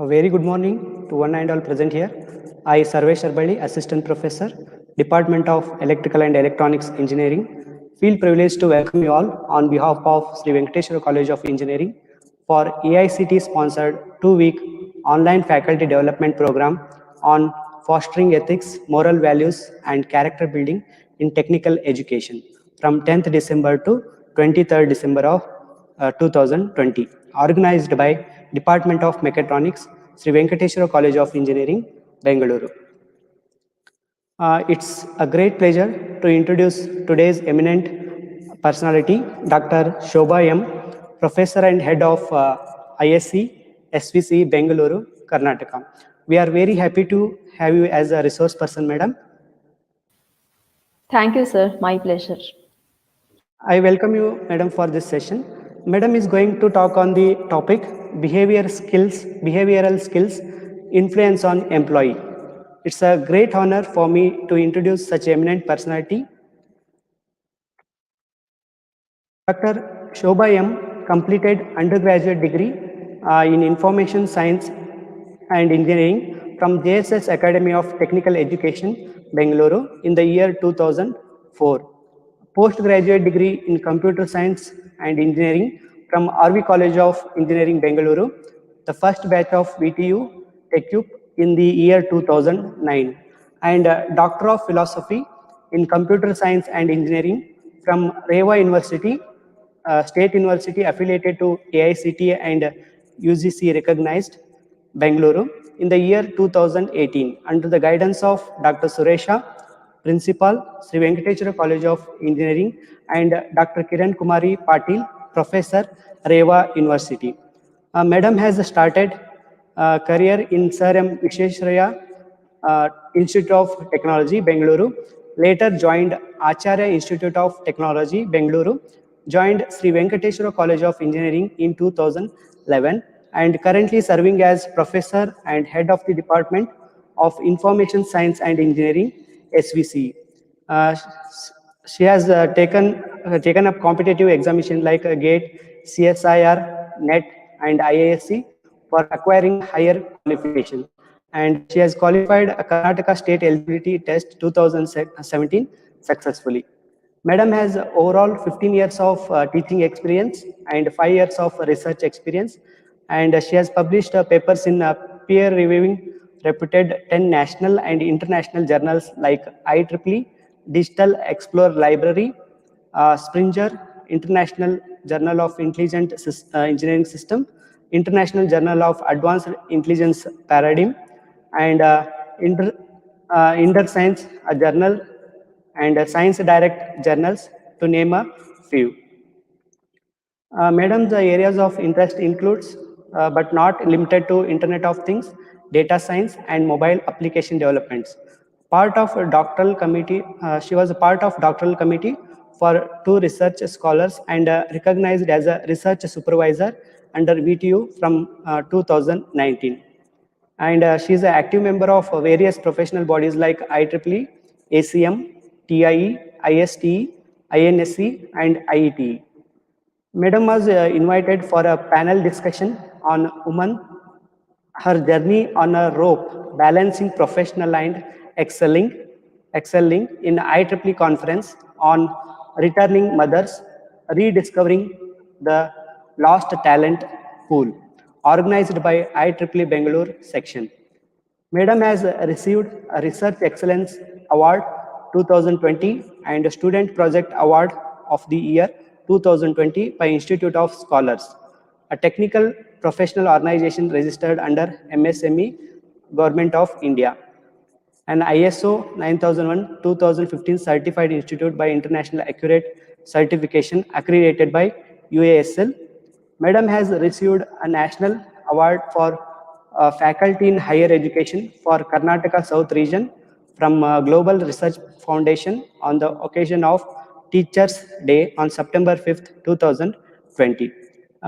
A very good morning to one and all present here. I, Sarvesh Arbali, Assistant Professor, Department of Electrical and Electronics Engineering, feel privileged to welcome you all on behalf of Sri Venkateswara College of Engineering for AICT sponsored 2-week online faculty development program on fostering ethics, moral values, and character building in technical education from 10th December to 23rd December of 2020, organized by Department of Mechatronics, Sri Venkateswara College of Engineering, Bengaluru. It's a great pleasure to introduce today's eminent personality, Dr. Shobha M., Professor and Head of ISC, SVC, Bengaluru, Karnataka. We are very happy to have you as a resource person, madam. Thank you, sir. My pleasure. I welcome you, madam, for this session. Madam is going to talk on the topic behavioral skills, influence on employee. It's a great honor for me to introduce such eminent personality. Dr. Shobha M. completed undergraduate degree in Information Science and Engineering from JSS Academy of Technical Education, Bengaluru in the year 2004. Postgraduate degree in Computer Science and Engineering from RV College of Engineering, Bengaluru, the first batch of VTU TechUp in the year 2009, and Doctor of Philosophy in Computer Science and Engineering from Reva University, State University affiliated to AICTE and UGC recognized, Bengaluru, in the year 2018 under the guidance of Dr. Suresha, Principal, Sri Venkateswara College of Engineering, and Dr. Kiran Kumari Patil, Professor, Reva University. Madam has started career in Sir M. Visheshraya Institute of Technology, Bengaluru. Later joined Acharya Institute of Technology, Bengaluru. Joined Sri Venkateswara College of Engineering in 2011 and currently serving as Professor and Head of the Department of Information Science and Engineering, SVC. She has taken up competitive examination like GATE, CSIR, NET, and IASC for acquiring higher qualification. And she has qualified a Karnataka State Eligibility Test 2017 successfully. Madam has overall 15 years of teaching experience and 5 years of research experience, and she has published papers in peer reviewing reputed 10 national and international journals like IEEE, Digital Explorer Library, Springer, International Journal of Intelligent Engineering System, International Journal of Advanced Intelligence Paradigm, and Inter Science, a journal, and Science Direct journals, to name a few. Madam, the areas of interest includes, but not limited to, Internet of Things, data science, and mobile application developments. Part of a doctoral committee, she was a part of doctoral committee for 2 research scholars and recognized as a research supervisor under VTU from 2019. And she is an active member of various professional bodies like IEEE, ACM, TIE, ISTE, INSE, and IETE. Madam was invited for a panel discussion on women, her journey on a rope, balancing professional and excelling in IEEE conference on returning mothers, rediscovering the lost talent pool, organized by IEEE Bangalore section. Madam has received a Research Excellence Award 2020 and a Student Project Award of the Year 2020 by Institute of Scholars, a technical professional organization registered under MSME, Government of India, an ISO 9001-2015 certified institute by International Accurate Certification accredited by UASL. Madam has received a national award for faculty in higher education for Karnataka South region from Global Research Foundation on the occasion of Teachers Day on September 5th, 2020.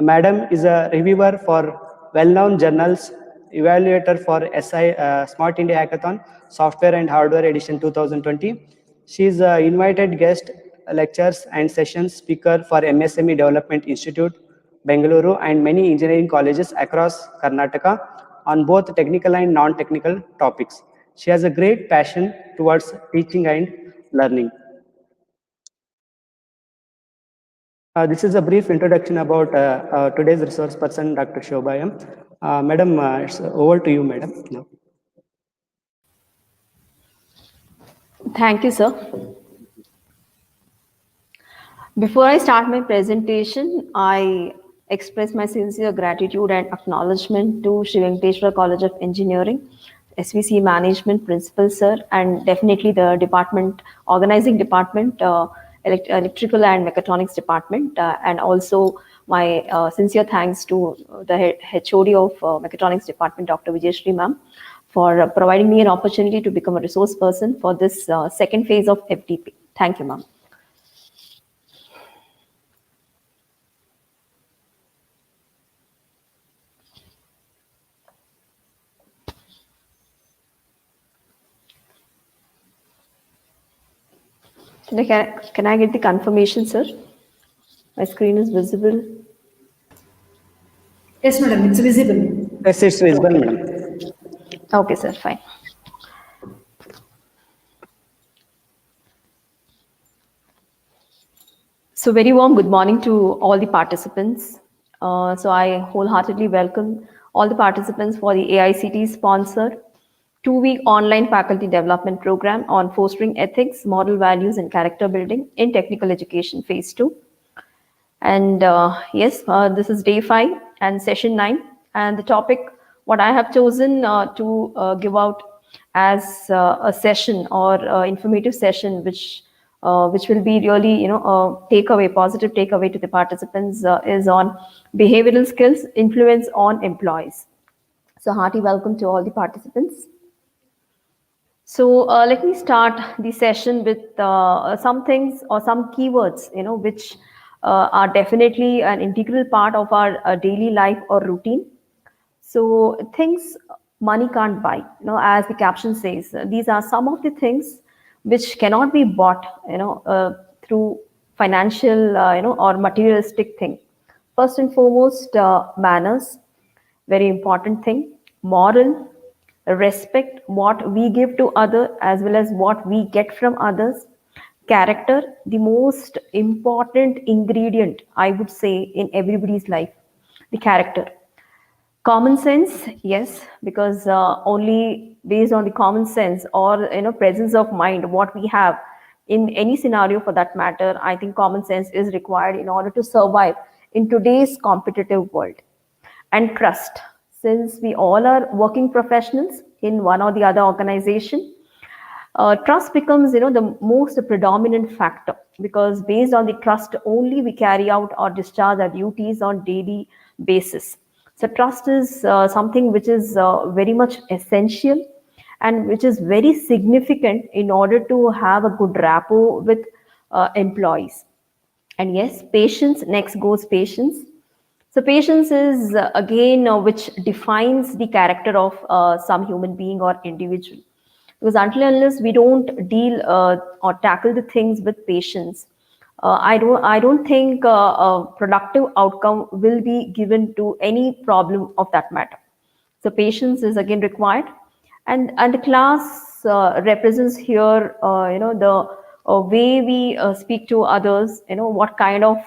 Madam is a reviewer for well-known journals, evaluator for SI Smart India Hackathon, Software and Hardware Edition 2020. She is an invited guest lectures and sessions speaker for MSME Development Institute, Bengaluru, and many engineering colleges across Karnataka. on both technical and non-technical topics. She has a great passion towards teaching and learning. This is a brief introduction about today's resource person, Dr. Shobha M. Madam, it's over to you, madam. Now. Thank you, sir. Before I start my presentation, I express my sincere gratitude and acknowledgement to Sri Venkateshwara College of Engineering, SVC Management Principal, sir, and definitely the department, organizing department, electrical and mechatronics department, and also my sincere thanks to the HOD of mechatronics department, Dr. Vijayashree ma'am, for providing me an opportunity to become a resource person for this second phase of FDP. Thank you, ma'am. Can I get the confirmation, sir? My screen is visible. Yes, madam, it's visible. Yes, it's visible, madam. Okay, sir, fine. So very warm good morning to all the participants. So I wholeheartedly welcome all the participants for the AICT sponsored 2-week online faculty development program on fostering ethics, moral values, and character building in technical education phase 2. And yes, this is day 5 and session 9. And the topic, what I have chosen to give out as a session or informative session, which will be really, takeaway, positive takeaway to the participants is on behavioral skills, influence on employees. So hearty welcome to all the participants. So let me start the session with some things or some keywords, which are definitely an integral part of our daily life or routine. So things money can't buy, as the caption says, these are some of the things which cannot be bought, through financial, or materialistic thing. First and foremost, manners, very important thing. Moral, respect, what we give to others as well as what we get from others. Character, the most important ingredient, I would say, in everybody's life, the character. Common sense, yes, because only based on the common sense or presence of mind, what we have in any scenario for that matter, I think common sense is required in order to survive in today's competitive world. And trust, since we all are working professionals in one or the other organization, trust becomes the most predominant factor, because based on the trust only we carry out or discharge our duties on daily basis. So trust is something which is very much essential and which is very significant in order to have a good rapport with employees. And yes, patience, next goes patience. So patience is again which defines the character of some human being or individual. Because until and unless we don't deal or tackle the things with patience, I don't think a productive outcome will be given to any problem of that matter. So patience is again required, and the class represents here the way we speak to others, what kind of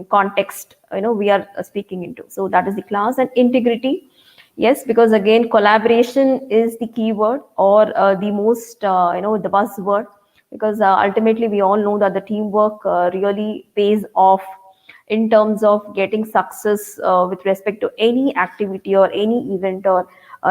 context we are speaking into. So that is the class. And integrity, yes, because again collaboration is the key word or the most the buzzword, because ultimately we all know that the teamwork really pays off in terms of getting success with respect to any activity or any event or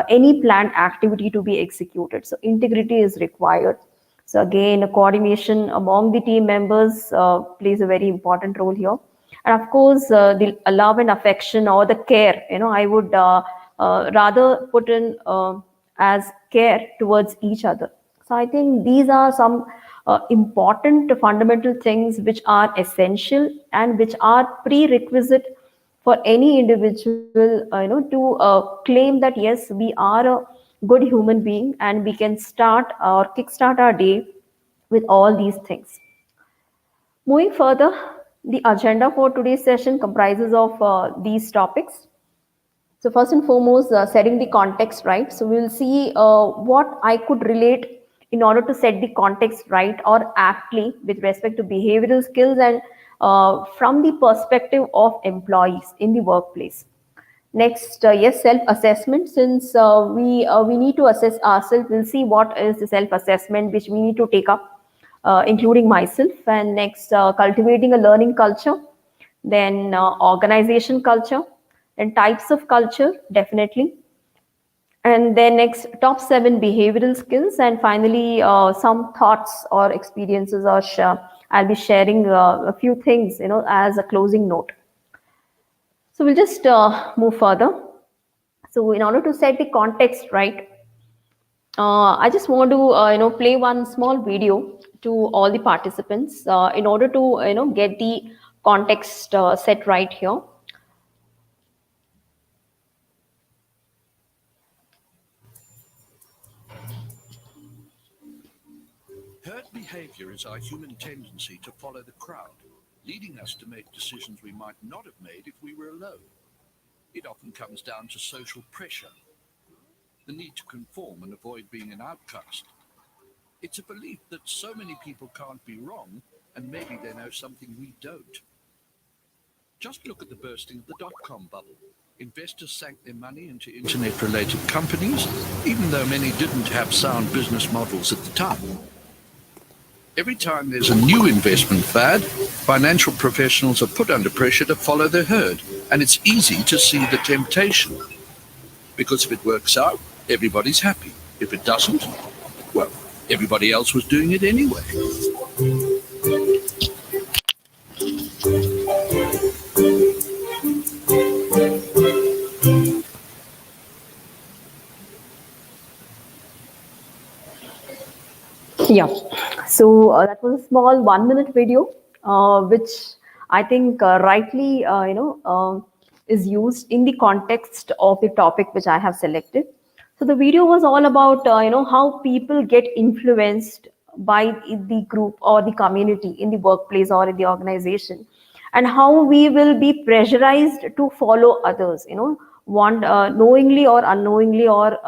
any planned activity to be executed. So integrity is required. So again, coordination among the team members plays a very important role here. And of course, the love and affection or the care, I would rather put in as care towards each other. So I think these are some important fundamental things which are essential and which are prerequisite for any individual, to claim that yes, we are a good human being and we can start or kickstart our day with all these things. Moving further, the agenda for today's session comprises of these topics. So first and foremost, setting the context right. So we'll see what I could relate in order to set the context right or aptly with respect to behavioral skills and from the perspective of employees in the workplace. Next, yes, self-assessment. Since we need to assess ourselves, we'll see what is the self-assessment which we need to take up, including myself. And next, cultivating a learning culture, then organization culture, and types of culture, definitely. And then next, top 7 behavioral skills, and finally, some thoughts or experiences, or I'll be sharing a few things, as a closing note. So we'll just move further. So in order to set the context right, I just want to play one small video to all the participants in order to get the context set right here. Herd behavior is our human tendency to follow the crowd, leading us to make decisions we might not have made if we were alone. It often comes down to social pressure, the need to conform and avoid being an outcast. It's a belief that so many people can't be wrong, and maybe they know something we don't. Just look at the bursting of the dot-com bubble. Investors sank their money into internet-related companies, even though many didn't have sound business models at the time. Every time there's a new investment fad, financial professionals are put under pressure to follow the herd, and it's easy to see the temptation. Because if it works out, everybody's happy. If it doesn't, well, everybody else was doing it anyway. Yeah. So that was a small 1 minute video, which I think rightly, is used in the context of the topic which I have selected. So the video was all about, how people get influenced by the group or the community in the workplace or in the organization, and how we will be pressurized to follow others, want knowingly or unknowingly, or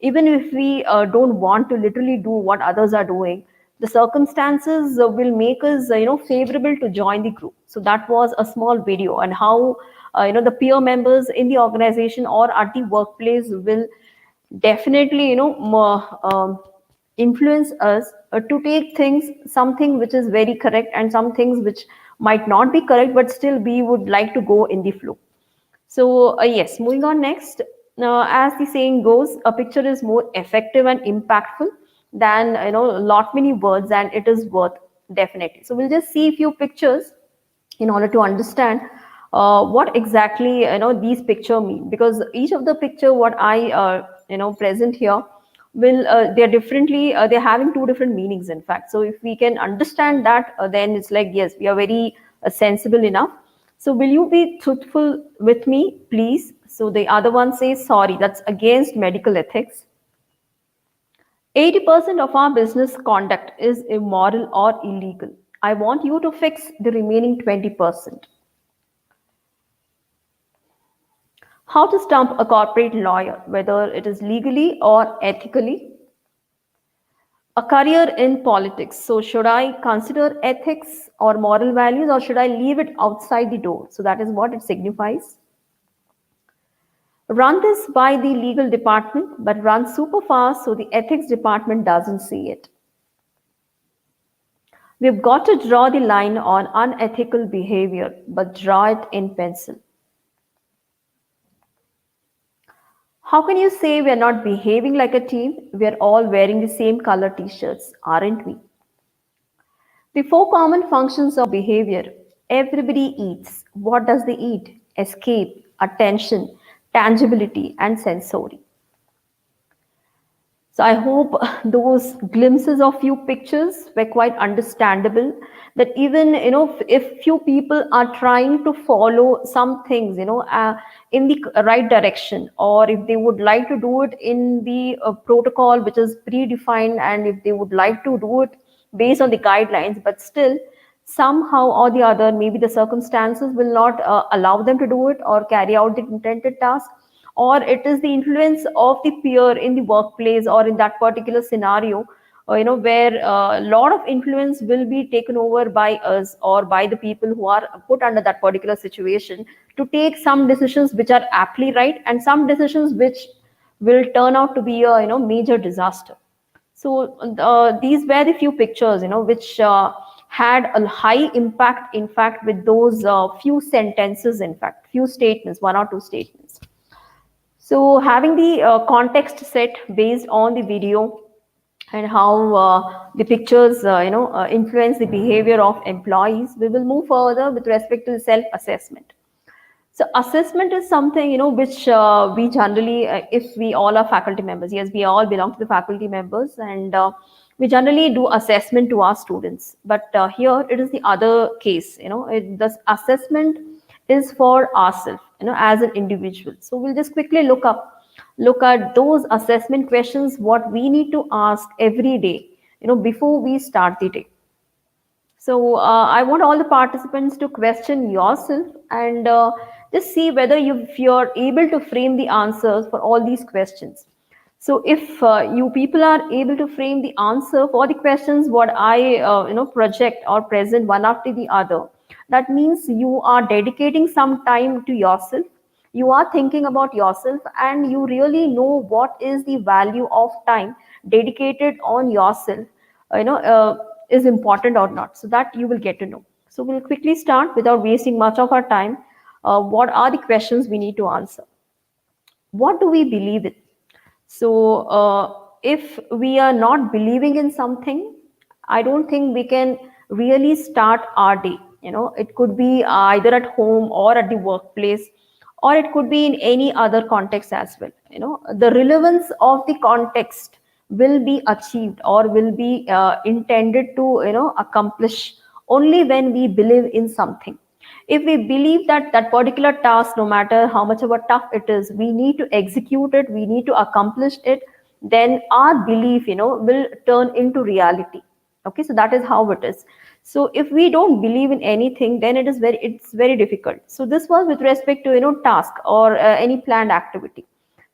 even if we don't want to literally do what others are doing, the circumstances will make us favorable to join the group. So that was a small video, and how the peer members in the organization or at the workplace will definitely influence us to take things, something which is very correct, and some things which might not be correct, but still we would like to go in the flow. So yes, moving on next. As the saying goes, a picture is more effective and impactful than lot many words, and it is worth, definitely. So we'll just see a few pictures in order to understand what exactly these picture mean, because each of the picture what I present here will they're differently, they're having two different meanings, in fact. So if we can understand that, then it's like, yes, we are very sensible enough. So will you be truthful with me, please? So the other one says, sorry, that's against medical ethics. 80% of our business conduct is immoral or illegal. I want you to fix the remaining 20%. How to stump a corporate lawyer, whether it is legally or ethically. A career in politics. So should I consider ethics or moral values, or should I leave it outside the door? So that is what it signifies. Run this by the legal department, but run super fast so the ethics department doesn't see it. We've got to draw the line on unethical behavior, but draw it in pencil. How can you say we are not behaving like a team? We are all wearing the same color t-shirts, aren't we? The 4 common functions of behavior. Everybody eats. What does they eat? Escape, attention, tangibility, and sensory. So I hope those glimpses of few pictures were quite understandable, that even if few people are trying to follow some things in the right direction, or if they would like to do it in the protocol which is predefined, and if they would like to do it based on the guidelines, but still somehow or the other, maybe the circumstances will not allow them to do it or carry out the intended task, or it is the influence of the peer in the workplace or in that particular scenario, where a lot of influence will be taken over by us or by the people who are put under that particular situation to take some decisions which are aptly right and some decisions which will turn out to be a major disaster. So these were the few pictures, which had a high impact, in fact, with those few sentences, in fact, few statements, one or two statements. So having the context set based on the video and how the pictures, influence the behavior of employees, we will move further with respect to the self-assessment. So assessment is something which we generally, if we all are faculty members, yes, we all belong to the faculty members, and we generally do assessment to our students. But here it is the other case. The assessment is for ourselves, as an individual. So we'll just quickly look at those assessment questions what we need to ask every day, before we start the day. So I want all the participants to question yourself and just see whether if you're able to frame the answers for all these questions. So if you people are able to frame the answer for the questions what I project or present one after the other, that means you are dedicating some time to yourself. You are thinking about yourself and you really know what is the value of time dedicated on yourself, is important or not, so that you will get to know. So we'll quickly start without wasting much of our time. What are the questions we need to answer? What do we believe in? So if we are not believing in something, I don't think we can really start our day. It could be either at home or at the workplace, or it could be in any other context as well. The relevance of the context will be achieved or will be intended to accomplish only when we believe in something. If we believe that that particular task, no matter how much of a tough it is, we need to execute it, we need to accomplish it, then our belief will turn into reality. Okay, so that is how it is. So if we don't believe in anything, then it's very difficult. So this was with respect to task or any planned activity.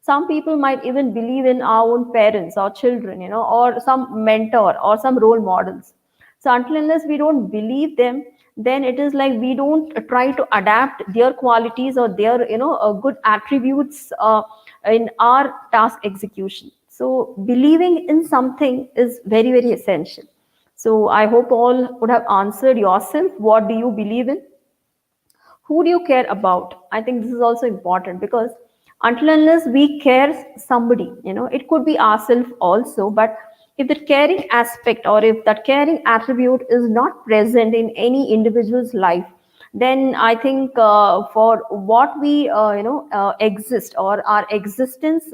Some people might even believe in our own parents or children, or some mentor or some role models. So until unless we don't believe them, then it is like we don't try to adapt their qualities or their good attributes in our task execution. So believing in something is very, very essential. So I hope all would have answered yourself. What do you believe in? Who do you care about? I think this is also important, because until unless we care somebody, it could be ourselves also, but if the caring aspect or if that caring attribute is not present in any individual's life, then I think for what we exist, or our existence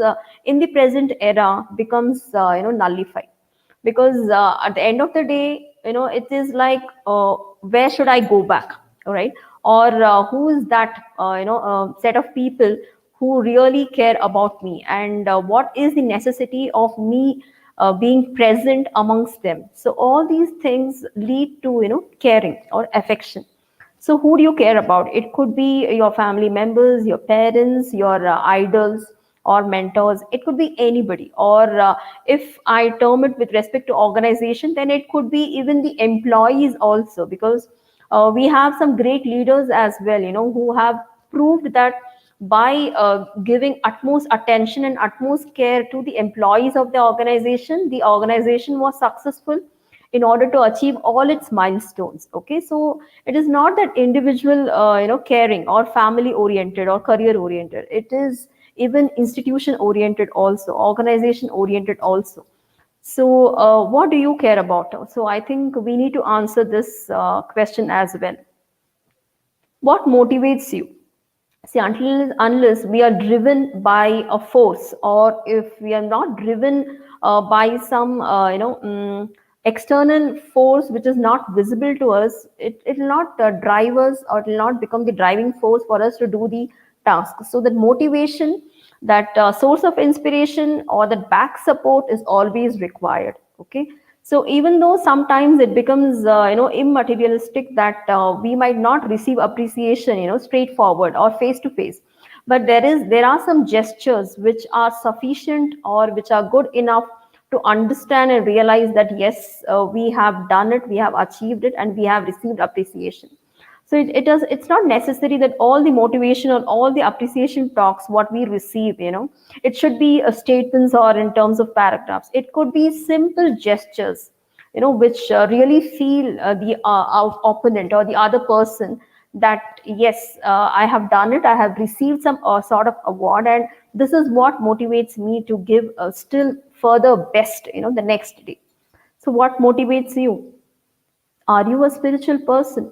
in the present era becomes nullified. Because at the end of the day, it is like, where should I go back? All right. Or who is that set of people who really care about me, and what is the necessity of me being present amongst them? So all these things lead to caring or affection. So who do you care about? It could be your family members, your parents, your idols or mentors. It could be anybody. Or if I term it with respect to organization, then it could be even the employees also, because we have some great leaders as well, who have proved that by giving utmost attention and utmost care to the employees of the organization was successful in order to achieve all its milestones. Okay, so it is not that individual caring or family oriented or career oriented. It is even institution oriented also, organization oriented also. So what do you care about? So I think we need to answer this question as well. What motivates you? See, until unless we are driven by a force, or if we are not driven by some external force which is not visible to us, it will not drive us, or it will not become the driving force for us to do the task. So that motivation, that source of inspiration or that back support is always required. Okay, So even though sometimes it becomes immaterialistic, that we might not receive appreciation straightforward or face to face, but there are some gestures which are sufficient or which are good enough to understand and realize that yes, we have done it, we have achieved it, and we have received appreciation. So it's not necessary that all the motivation or all the appreciation talks what we receive, it should be statements or in terms of paragraphs. It could be simple gestures, which really feel the opponent or the other person that yes, I have done it, I have received some sort of award, and this is what motivates me to give still further best, the next day. So what motivates you? Are you a spiritual person?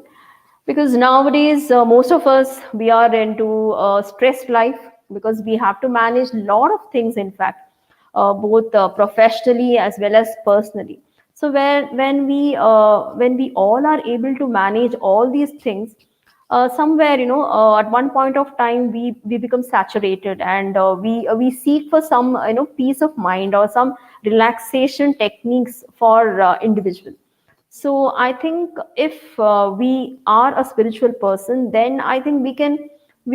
Because nowadays most of us, we are into a stressed life, because we have to manage a lot of things, in fact, both professionally as well as personally. So when we all are able to manage all these things, somewhere at one point of time we become saturated, and we seek for some peace of mind or some relaxation techniques for individual. So I think if we are a spiritual person, then I think we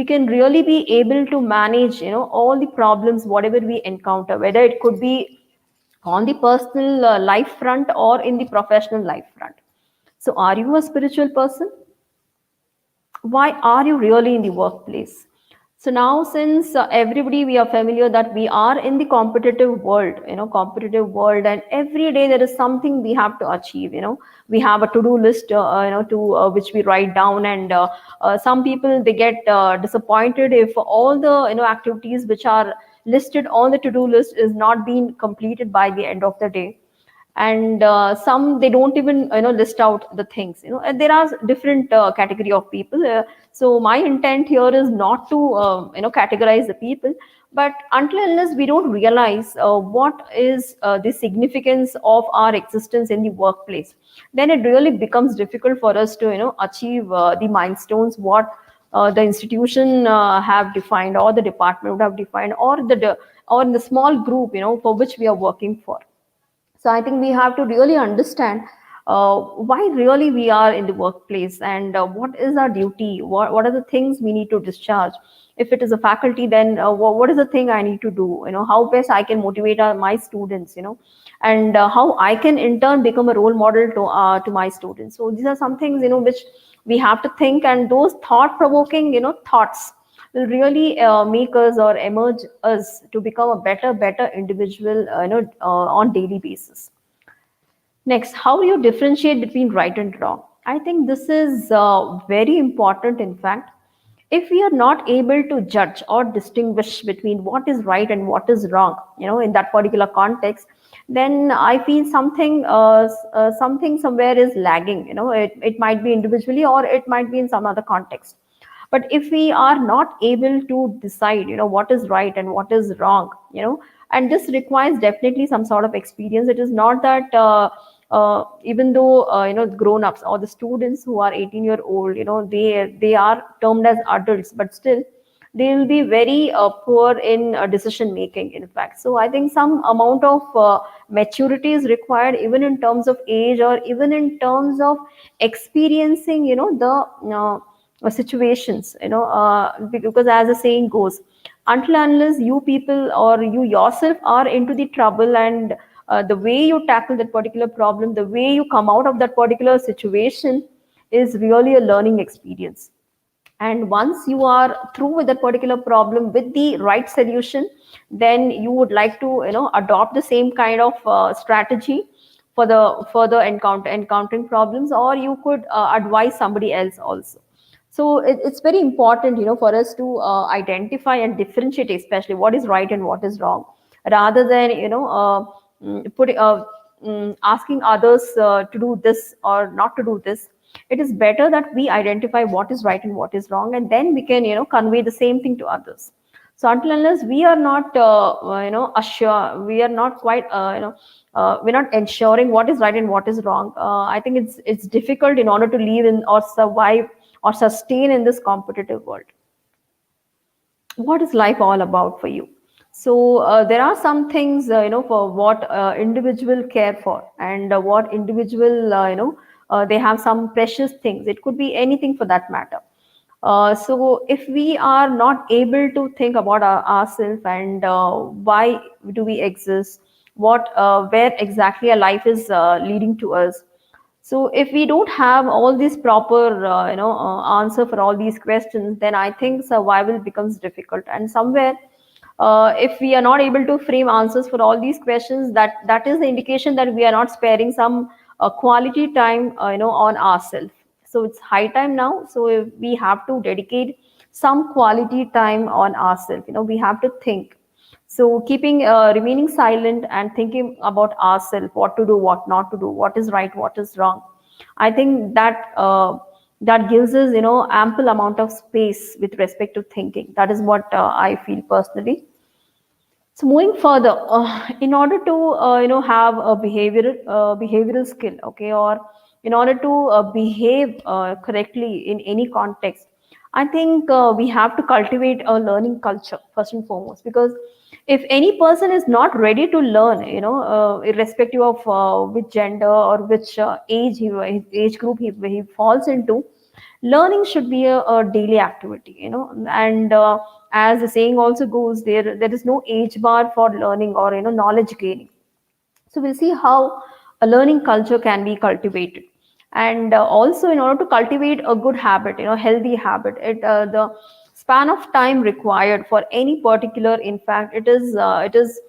can really be able to manage all the problems whatever we encounter, whether it could be on the personal life front or in the professional life front. So are you a spiritual person? Why are you really in the workplace? So now, since everybody, we are familiar that we are in the competitive world, and every day there is something we have to achieve. We have a to-do list, to which we write down, and some people, they get disappointed if all the activities which are listed on the to-do list is not being completed by the end of the day. And some, they don't even list out the things, and there are different category of people. So my intent here is not to categorize the people, but until unless we don't realize what is the significance of our existence in the workplace, then it really becomes difficult for us to achieve the milestones what the institution have defined, or the department would have defined, or or in the small group for which we are working for. So I think we have to really understand why really we are in the workplace, and what is our duty, what are the things we need to discharge. If it is a faculty, then what is the thing I need to do, how best I can motivate my students, and how I can in turn become a role model to my students. So these are some things which we have to think, and those thought provoking thoughts will really make us or emerge us to become a better individual on daily basis. Next, how do you differentiate between right and wrong? I think this is very important, in fact. If we are not able to judge or distinguish between what is right and what is wrong, in that particular context, then I feel something somewhere is lagging. It might be individually, or it might be in some other context. But if we are not able to decide what is right and what is wrong, and this requires definitely some sort of experience. It is not that even though grown-ups or the students who are 18-year-old, they are termed as adults, but still they will be very poor in decision making, in fact. So I think some amount of maturity is required, even in terms of age, or even in terms of experiencing the situations, because as the saying goes, until unless you people or you yourself are into the trouble, and the way you tackle that particular problem, the way you come out of that particular situation, is really a learning experience. And once you are through with that particular problem with the right solution, then you would like to adopt the same kind of strategy for the further encountering problems, or you could advise somebody else also. So it's very important for us to identify and differentiate, especially what is right and what is wrong, rather than asking others to do this or not to do this. It is better that we identify what is right and what is wrong, and then we can convey the same thing to others. So until unless we are not assure, we are not quite we're not ensuring what is right and what is wrong, I think it's difficult in order to live in or survive or sustain in this competitive world. What is life all about for you? So there are some things, for what individual care for, and what individual, they have some precious things. It could be anything for that matter. So if we are not able to think about ourselves, and why do we exist, where exactly our life is leading to us. So if we don't have all these proper, answer for all these questions, then I think survival becomes difficult. And somewhere, if we are not able to frame answers for all these questions, that is the indication that we are not sparing some quality time, on ourselves. So it's high time now. So if we have to dedicate some quality time on ourselves. We have to think. So keeping, remaining silent and thinking about ourselves, what to do, what not to do, what is right, what is wrong. I think that gives us, ample amount of space with respect to thinking. That is what I feel personally. So moving further, in order to, have a behavioral skill, okay, or in order to behave correctly in any context, I think we have to cultivate a learning culture first and foremost. Because if any person is not ready to learn, irrespective of which gender or which age group he falls into, learning should be a daily activity, and as the saying also goes, there is no age bar for learning or, knowledge gaining. So we'll see how a learning culture can be cultivated. And also, in order to cultivate a good habit, healthy habit, the span of time required for any particular, in fact, it is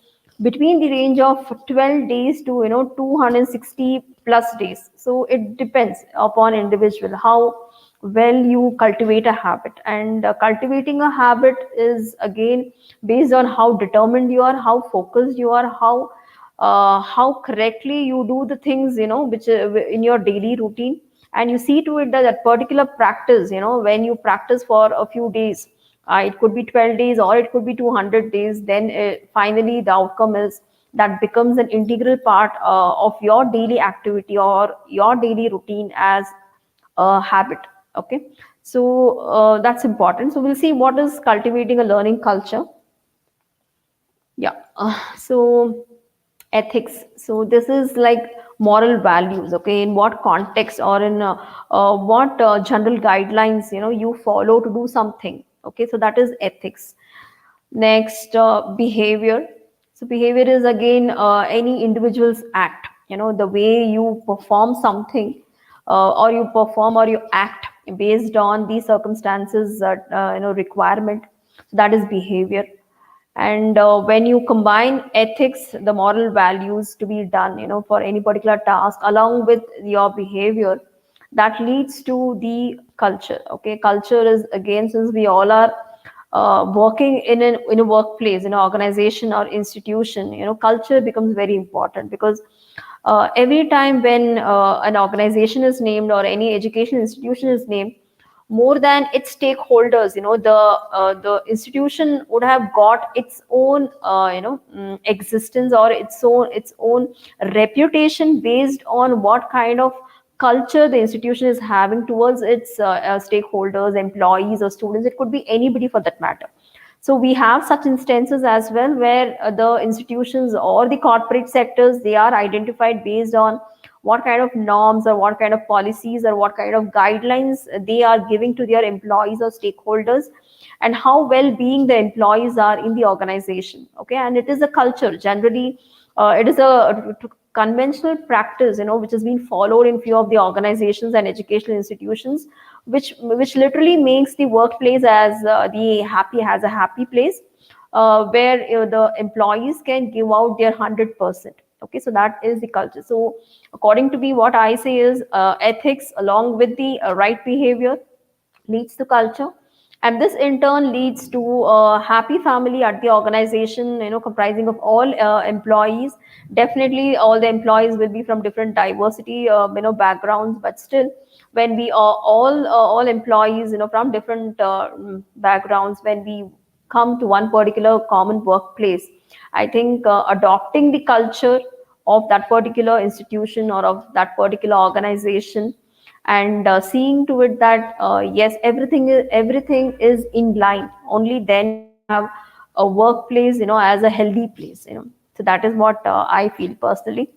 between the range of 12 days to, 260 plus days. So it depends upon individual how well you cultivate a habit. And cultivating a habit is again based on how determined you are, how focused you are, how correctly you do the things, which in your daily routine. And you see to it that that particular practice, when you practice for a few days, it could be 12 days or it could be 200 days, then finally the outcome is that becomes an integral part of your daily activity or your daily routine as a habit. Okay, so that's important. So we'll see what is cultivating a learning culture. Yeah. So ethics. So this is like moral values. Okay, in what context or in what general guidelines, you follow to do something. Okay, so that is ethics. Next, behavior. So behavior is again any individual's act. The way you perform something, or you perform or you act based on the circumstances that, requirement. So that is behavior. And when you combine ethics, the moral values to be done, for any particular task, along with your behavior, that leads to the culture. Okay, culture is again, since we all are working in a workplace, in an organization or institution, culture becomes very important. Because every time when an organization is named or any education institution is named, more than its stakeholders, the institution would have got its own, existence, or its own reputation based on what kind of culture the institution is having towards its stakeholders, employees, or students. It could be anybody for that matter. So we have such instances as well, where the institutions or the corporate sectors, they are identified based on what kind of norms or what kind of policies or what kind of guidelines they are giving to their employees or stakeholders, and how well being the employees are in the organization. Okay, and it is a culture generally. It is a conventional practice, which has been followed in few of the organizations and educational institutions, which literally makes the workplace as a happy place, where the employees can give out their 100%. Okay, so that is the culture. So according to me, what I say is, ethics along with the right behavior leads to culture, and this in turn leads to a happy family at the organization, comprising of all employees. Definitely all the employees will be from different diversity, backgrounds, but still, when we are all employees, from different backgrounds, when we come to one particular common workplace, I think adopting the culture of that particular institution or of that particular organization, and seeing to it that yes, everything is in line, only then you have a workplace, as a healthy place. So that is what I feel personally.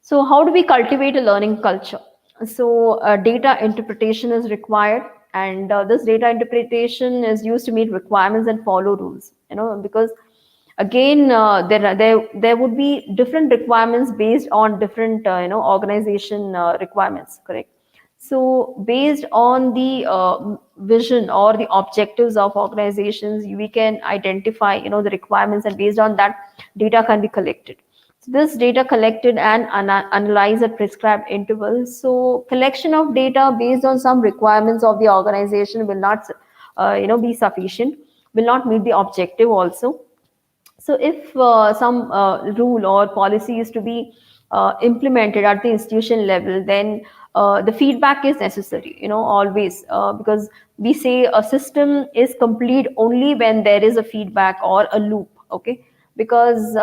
So how do we cultivate a learning culture? So data interpretation is required, and this data interpretation is used to meet requirements and follow rules. Because again, there would be different requirements based on different organization requirements. Correct. So based on the vision or the objectives of organizations, we can identify the requirements, and based on that, data can be collected. So this data collected and analyzed at prescribed intervals. So collection of data based on some requirements of the organization will not be sufficient, will not meet the objective also. So if some rule or policy is to be implemented at the institution level, then the feedback is necessary, always, because we say a system is complete only when there is a feedback or a loop. Okay. Because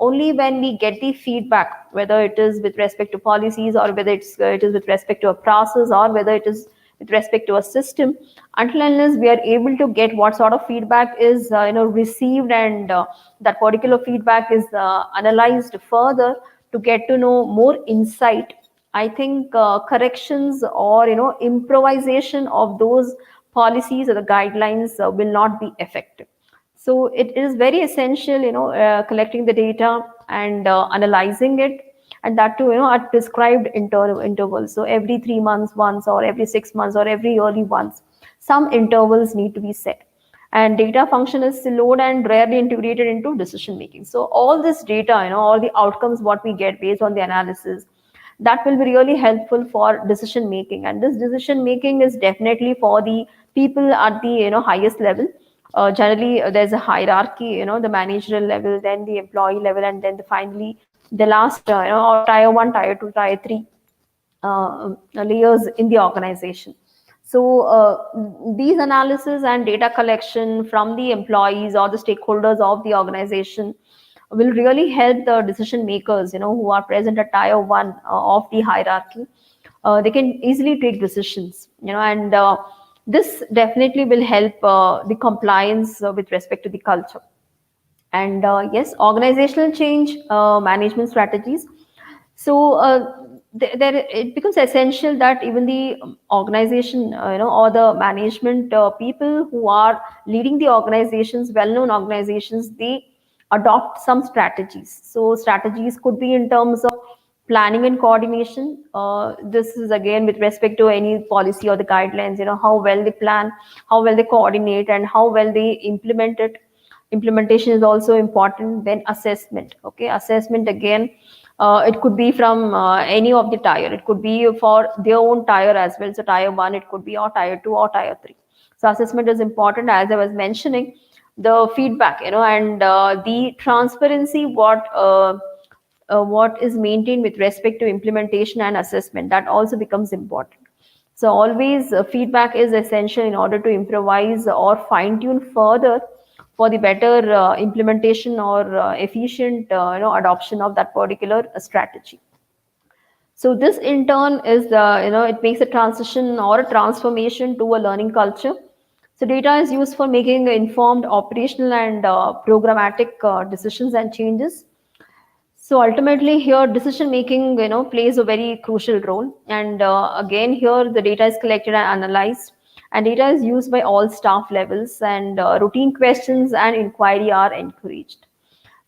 only when we get the feedback, whether it is with respect to policies, or whether it is with respect to a process, or whether it is with respect to a system, until unless we are able to get what sort of feedback is received, and that particular feedback is analyzed further to get to know more insight, I think corrections or improvisation of those policies or the guidelines will not be effective. So it is very essential, collecting the data and analyzing it, and that too, at prescribed intervals. So every 3 months once, or every 6 months, or every yearly once, some intervals need to be set. And data function is siloed and rarely integrated into decision making. So all this data, all the outcomes what we get based on the analysis, that will be really helpful for decision making. And this decision making is definitely for the people at the highest level. Generally, there's a hierarchy, the managerial level, then the employee level, and then finally the last, or tier 1, tier 2, tier 3 layers in the organization. So these analysis and data collection from the employees or the stakeholders of the organization will really help the decision makers, who are present at tier 1 of the hierarchy. They can easily take decisions, and this definitely will help the compliance with respect to the culture. And yes, organizational change management strategies. So it becomes essential that even the organization, or the management people who are leading the organizations, well-known organizations, they adopt some strategies. So strategies could be in terms of planning and coordination. This is again with respect to any policy or the guidelines, how well they plan, how well they coordinate, and how well they implement it. Implementation is also important. Then assessment. Okay, assessment again, it could be from any of the tier. It could be for their own tier as well. So tier 1 it could be, or tier 2, or tier 3. So assessment is important, as I was mentioning. The feedback, and the transparency, what is maintained with respect to implementation and assessment, that also becomes important. So always feedback is essential in order to improvise or fine tune further for the better implementation or efficient adoption of that particular strategy. So this in turn is it makes a transition or a transformation to a learning culture. So data is used for making informed operational and programmatic decisions and changes. So ultimately here decision making plays a very crucial role. And again here the data is collected and analyzed, and data is used by all staff levels, and routine questions and inquiry are encouraged.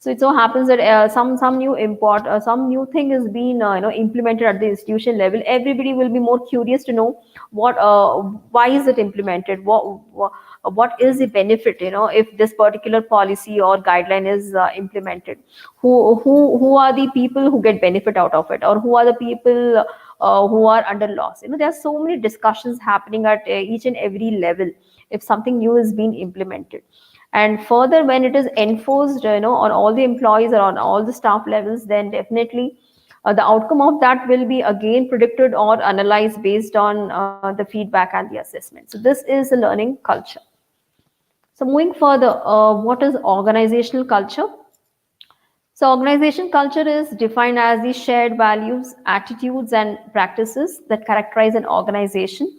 So it so happens that some new thing is being implemented at the institution level. Everybody will be more curious to know why is it implemented, what is the benefit, if this particular policy or guideline is implemented. Who are the people who get benefit out of it, or who are the people who are under loss? There are so many discussions happening at each and every level if something new is being implemented. And further, when it is enforced on all the employees or on all the staff levels, then definitely the outcome of that will be again predicted or analyzed based on the feedback and the assessment. So this is a learning culture. So moving further, what is organizational culture? So organization culture is defined as the shared values, attitudes, and practices that characterize an organization.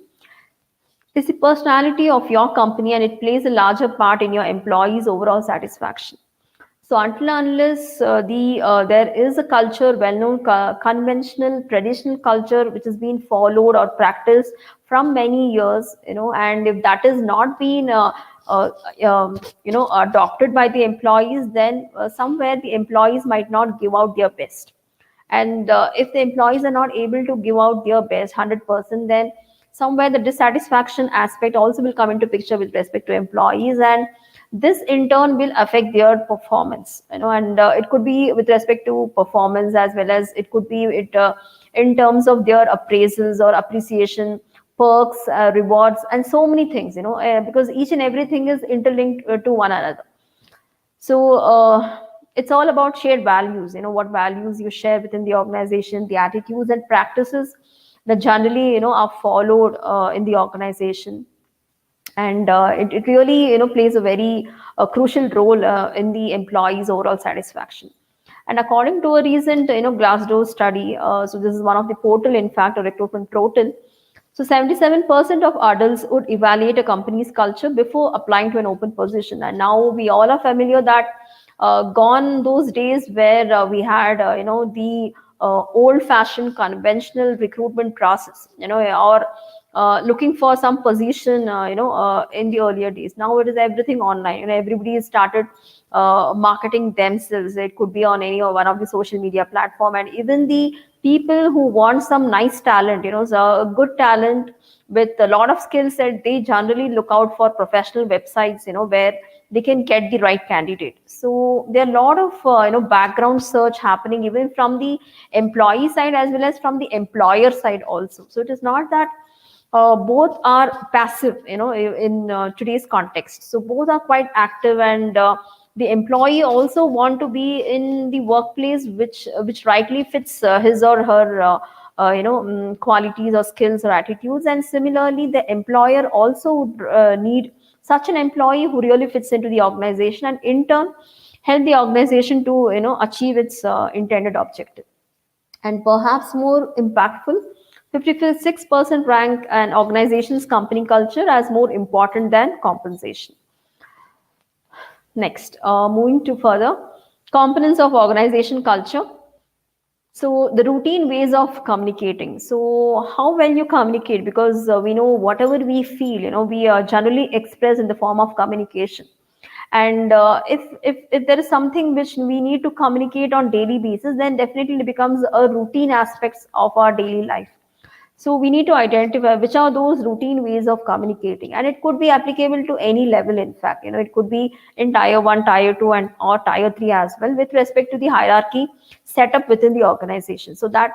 is the personality of your company, and it plays a larger part in your employees' overall satisfaction. So until unless there is a culture, well-known, conventional, traditional culture which has been followed or practiced from many years, and if that is not been uh, adopted by the employees, then somewhere the employees might not give out their best. And if the employees are not able to give out their best 100%, then somewhere the dissatisfaction aspect also will come into picture with respect to employees, and this in turn will affect their performance, and it could be with respect to performance, as well as it could be in terms of their appraisals or appreciation, perks, rewards, and so many things, because each and everything is interlinked to one another. So it's all about shared values, what values you share within the organization, the attitudes and practices that generally, are followed in the organization. And it really, plays a very crucial role in the employees' overall satisfaction. And according to a recent, Glassdoor study, so this is one of the portal, in fact, a recruitment portal. So 77% of adults would evaluate a company's culture before applying to an open position. And now we all are familiar that gone those days where we had, the old-fashioned conventional recruitment process, or looking for some position, in the earlier days. Now it is everything online. Everybody has started marketing themselves. It could be on any or one of the social media platform, and even the people who want some nice talent, so a good talent with a lot of skill set, they generally look out for professional websites, where they can get the right candidate. So there are a lot of background search happening even from the employee side as well as from the employer side also. So it is not that both are passive, in today's context. So both are quite active, and the employee also want to be in the workplace which rightly fits his or her qualities or skills or attitudes. And similarly, the employer also would need such an employee who really fits into the organization, and in turn help the organization to achieve its intended objective. And perhaps more impactful, 56% rank an organization's company culture as more important than compensation. Next, moving to further components of organization culture. So the routine ways of communicating. So how well you communicate, because we know whatever we feel, we generally express in the form of communication. And if there is something which we need to communicate on daily basis, then definitely it becomes a routine aspects of our daily life. So we need to identify which are those routine ways of communicating, and it could be applicable to any level. In fact, it could be in tier 1, tier 2, and or tier 3 as well, with respect to the hierarchy set up within the organization, so that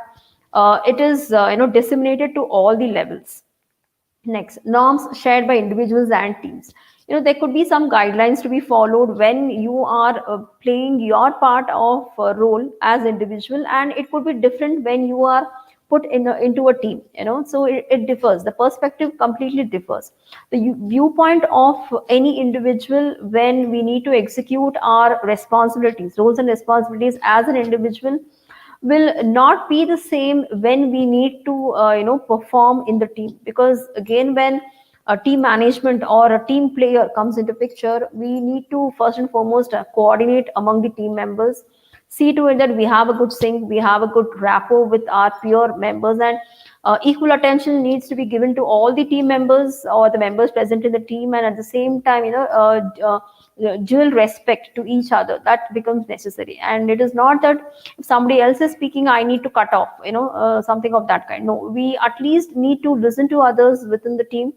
it is disseminated to all the levels. Next, norms shared by individuals and teams. There could be some guidelines to be followed when you are playing your part of role as individual, and it could be different when you are put into a team. So it differs. The perspective completely differs. The viewpoint of any individual when we need to execute our responsibilities, roles and responsibilities as an individual, will not be the same when we need to perform in the team. Because again, when a team management or a team player comes into picture, we need to first and foremost coordinate among the team members, see to it that we have a good sync, we have a good rapport with our peer members, and equal attention needs to be given to all the team members or the members present in the team, and at the same time, dual respect to each other, that becomes necessary. And it is not that if somebody else is speaking, I need to cut off, something of that kind. No, we at least need to listen to others within the team.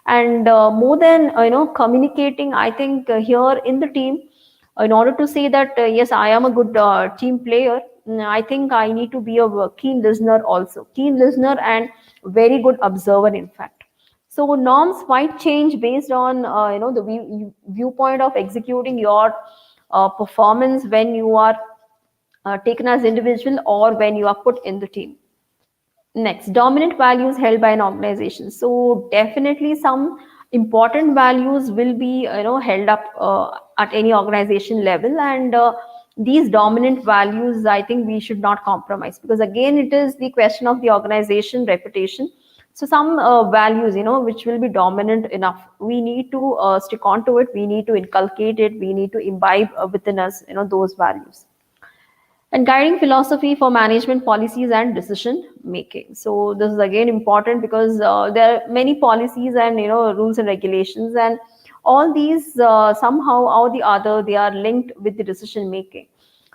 And more than communicating, I think here in the team, in order to say that yes, I am a good team player, I think I need to be a keen listener also, keen listener and very good observer, in fact. So norms might change based on the viewpoint of executing your performance when you are taken as individual or when you are put in the team. Next, dominant values held by an organization. So definitely some important values will be held up at any organization level, and these dominant values, I think we should not compromise, because again, it is the question of the organization reputation. So some values, which will be dominant enough, we need to stick on to it, we need to inculcate it, we need to imbibe within us, those values. And guiding philosophy for management policies and decision making. So this is again important because there are many policies and rules and regulations, and all these somehow or the other they are linked with the decision making.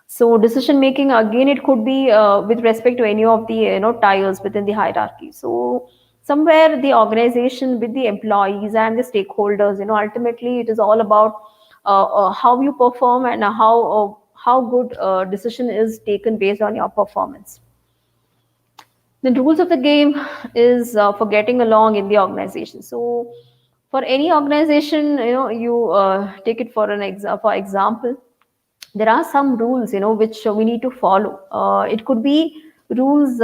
So decision making again, it could be with respect to any of the tiers within the hierarchy. So somewhere the organization with the employees and the stakeholders, ultimately it is all about how you perform and how good decision is taken based on your performance. The rules of the game is for getting along in the organization. So for any organization, you take it for for example, there are some rules which we need to follow. It could be rules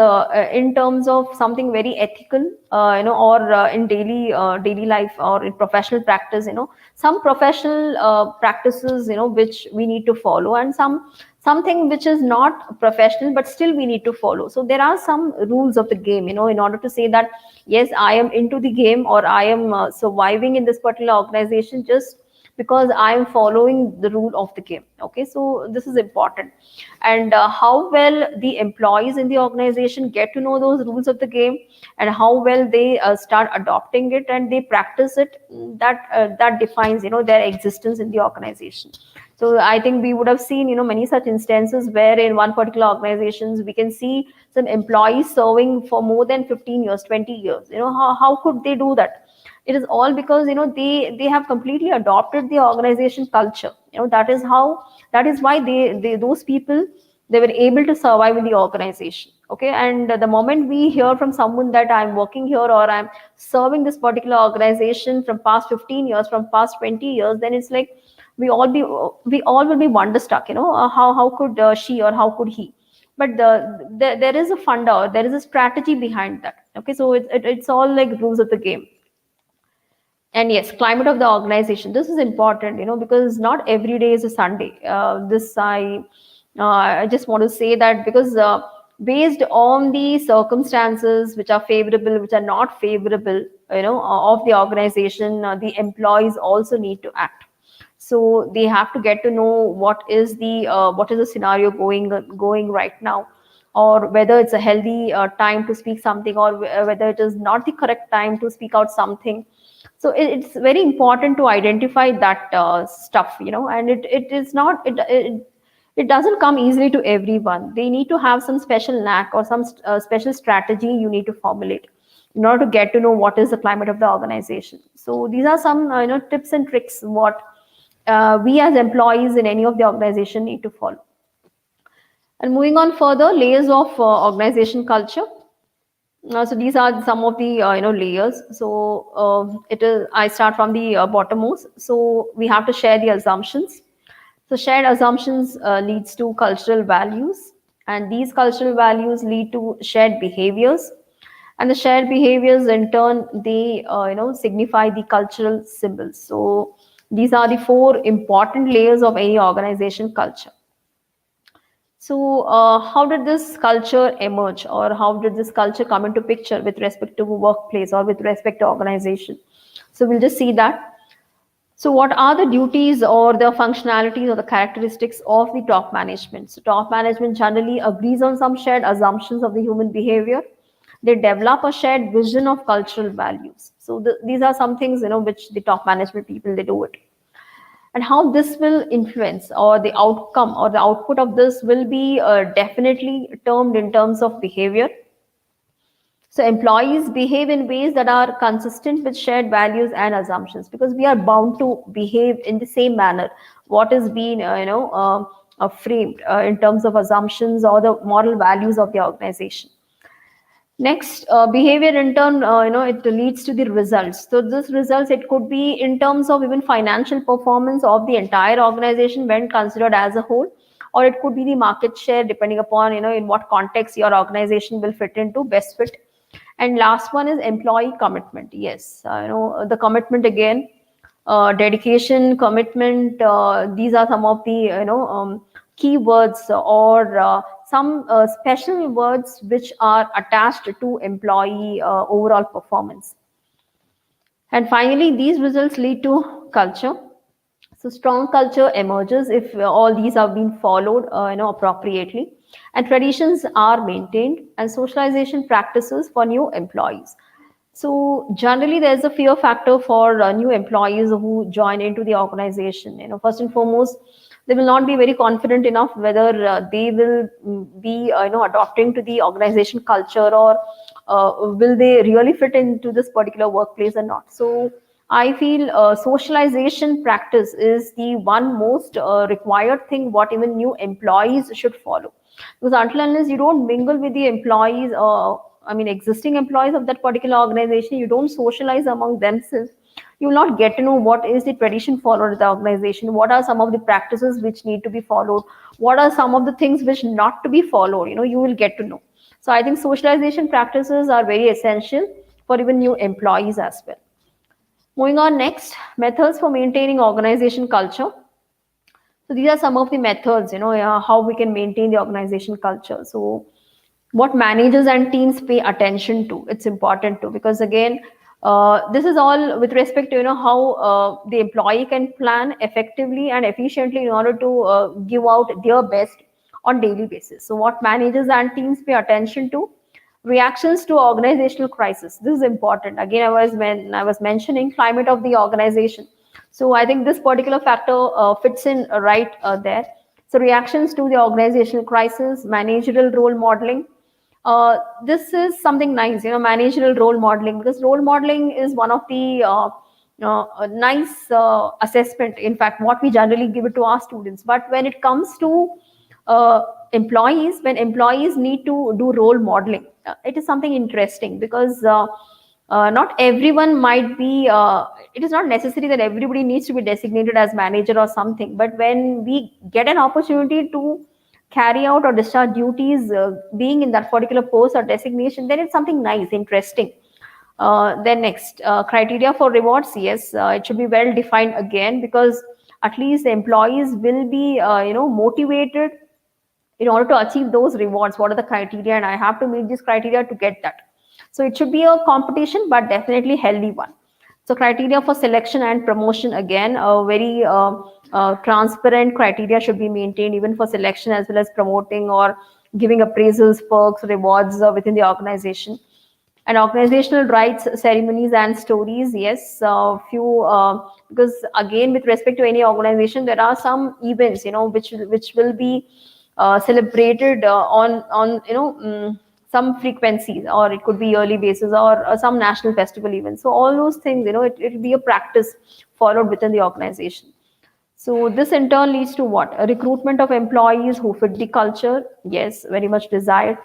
in terms of something very ethical, or in daily life or in professional practice. Some professional practices which we need to follow, and something which is not professional but still we need to follow. So there are some rules of the game, in order to say that yes, I am into the game, or I am surviving in this particular organization just because I am following the rule of the game. Okay, so this is important. And how well the employees in the organization get to know those rules of the game, and how well they start adopting it and they practice it, that defines their existence in the organization. So I think we would have seen many such instances where in one particular organizations we can see some employees serving for more than 15 years, 20 years. How could they do that? It is all because they have completely adopted the organization culture. That is why they those people, they were able to survive in the organization. Okay, and the moment we hear from someone that I'm working here or I'm serving this particular organization from past 15 years, from past 20 years, then it's like we all will be wonderstruck. How could she, or how could he? But there is a funda, or there is a strategy behind that. Okay, so it's all like rules of the game. And yes, climate of the organization, this is important, because not every day is a Sunday. This I just want to say that because based on the circumstances which are favorable, which are not favorable, of the organization, the employees also need to act. So they have to get to know what is the scenario going right now, or whether it's a healthy time to speak something, or whether it is not the correct time to speak out something. So it's very important to identify that stuff, and it is not it doesn't come easily to everyone. They need to have some special knack or some special strategy you need to formulate in order to get to know what is the climate of the organization. So these are some tips and tricks what we as employees in any of the organization need to follow. And moving on further, layers of organization culture. So these are some of the layers. So it is, I start from the bottommost. So we have to share the assumptions. So shared assumptions leads to cultural values, and these cultural values lead to shared behaviors, and the shared behaviors in turn, they signify the cultural symbols. So these are the four important layers of any organization culture. So how did this culture emerge, or how did this culture come into picture with respect to workplace or with respect to organization? So we'll just see that. So what are the duties or the functionalities or the characteristics of the top management? So top management generally agrees on some shared assumptions of the human behavior. They develop a shared vision of cultural values. So these are some things which the top management people, they do it. And how this will influence, or the outcome or the output of this will be definitely termed in terms of behavior. So employees behave in ways that are consistent with shared values and assumptions, because we are bound to behave in the same manner what is being framed in terms of assumptions or the moral values of the organization. Next, behavior in turn, it leads to the results. So this results, it could be in terms of even financial performance of the entire organization when considered as a whole, or it could be the market share, depending upon in what context your organization will fit into, best fit. And last one is employee commitment. Yes, the commitment again, dedication, commitment. These are some of the keywords or some special words which are attached to employee overall performance. And finally, these results lead to culture. So strong culture emerges if all these have been followed, appropriately, and traditions are maintained, and socialization practices for new employees. So generally, there's a fear factor for new employees who join into the organization. First and foremost, they will not be very confident enough whether they will be, adopting to the organization culture, or will they really fit into this particular workplace or not. So I feel socialization practice is the one most required thing what even new employees should follow. Because until unless you don't mingle with the employees, existing employees of that particular organization, you don't socialize among themselves, you will not get to know what is the tradition followed in the organization, what are some of the practices which need to be followed, what are some of the things which not to be followed, you will get to know. So I think socialization practices are very essential for even new employees as well. Moving on next, methods for maintaining organization culture. So these are some of the methods, how we can maintain the organization culture. So what managers and teams pay attention to, it's important too, because again, this is all with respect to how the employee can plan effectively and efficiently in order to give out their best on daily basis. So what managers and teams pay attention to: reactions to organizational crisis. This is important. Again, I was mentioning climate of the organization. So I think this particular factor fits in right there. So reactions to the organizational crisis, managerial role modeling. This is something nice, managerial role modeling, because role modeling is one of the nice assessment. In fact, what we generally give it to our students. But when it comes to employees, when employees need to do role modeling, it is something interesting, because not everyone might be, it is not necessary that everybody needs to be designated as manager or something. But when we get an opportunity to carry out or discharge duties being in that particular post or designation, then it's something nice, interesting. Then next, criteria for rewards. Yes, it should be well defined again, because at least the employees will be motivated in order to achieve those rewards. What are the criteria, and I have to meet this criteria to get that. So it should be a competition, but definitely healthy one. So criteria for selection and promotion, again, a very transparent criteria should be maintained even for selection as well as promoting or giving appraisals, perks, rewards within the organization. And organizational rights, ceremonies and stories. Yes, few, because again, with respect to any organization, there are some events, which will be celebrated on some frequencies, or it could be yearly basis, or some national festival events. So all those things, it will be a practice followed within the organization. So this in turn leads to what? A recruitment of employees who fit the culture. Yes, very much desired.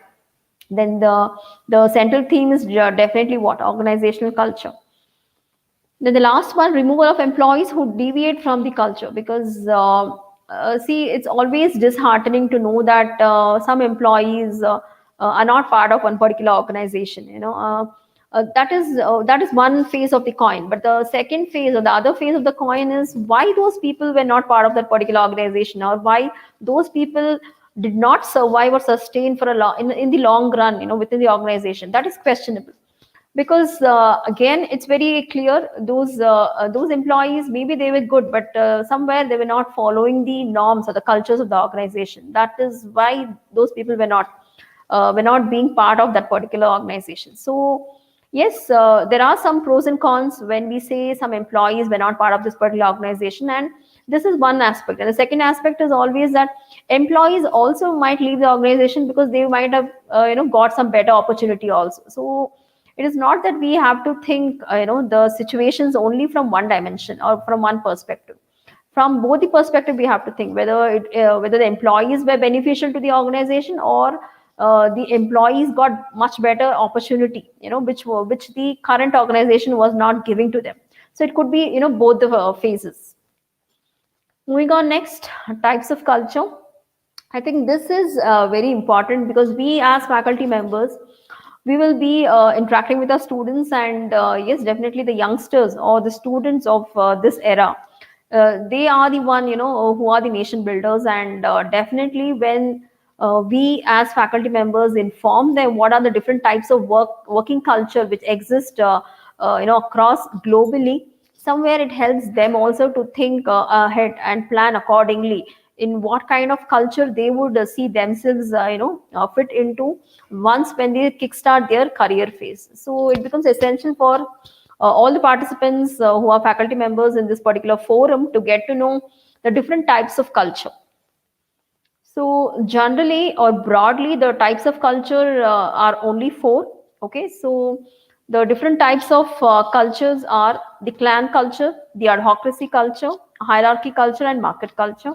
Then the central theme is definitely what? Organizational culture. Then the last one, removal of employees who deviate from the culture, because see, it's always disheartening to know that some employees are not part of one particular organization. That is one phase of the coin. But the second phase, or the other phase of the coin, is why those people were not part of that particular organization, or why those people did not survive or sustain for in the long run, within the organization. That is questionable, because again, it's very clear, those employees, maybe they were good, but somewhere they were not following the norms or the cultures of the organization. That is why those people were not being part of that particular organization. So yes, there are some pros and cons when we say some employees were not part of this particular organization, and this is one aspect. And the second aspect is always that employees also might leave the organization because they might have got some better opportunity also. So it is not that we have to think the situations only from one dimension or from one perspective. From both the perspective, we have to think whether the employees were beneficial to the organization, or the employees got much better opportunity, which the current organization was not giving to them. So it could be both the phases. Moving on next, types of culture. I think this is very important, because we as faculty members, we will be interacting with our students, and yes, definitely the youngsters or the students of this era, they are the one who are the nation builders. And definitely when we as faculty members inform them what are the different types of working culture which exist across globally. Somewhere it helps them also to think ahead and plan accordingly in what kind of culture they would see themselves fit into once when they kickstart their career phase. So it becomes essential for all the participants who are faculty members in this particular forum to get to know the different types of culture. So generally or broadly, the types of culture are only four. Okay, so the different types of cultures are the clan culture, the adhocracy culture, hierarchy culture, and market culture.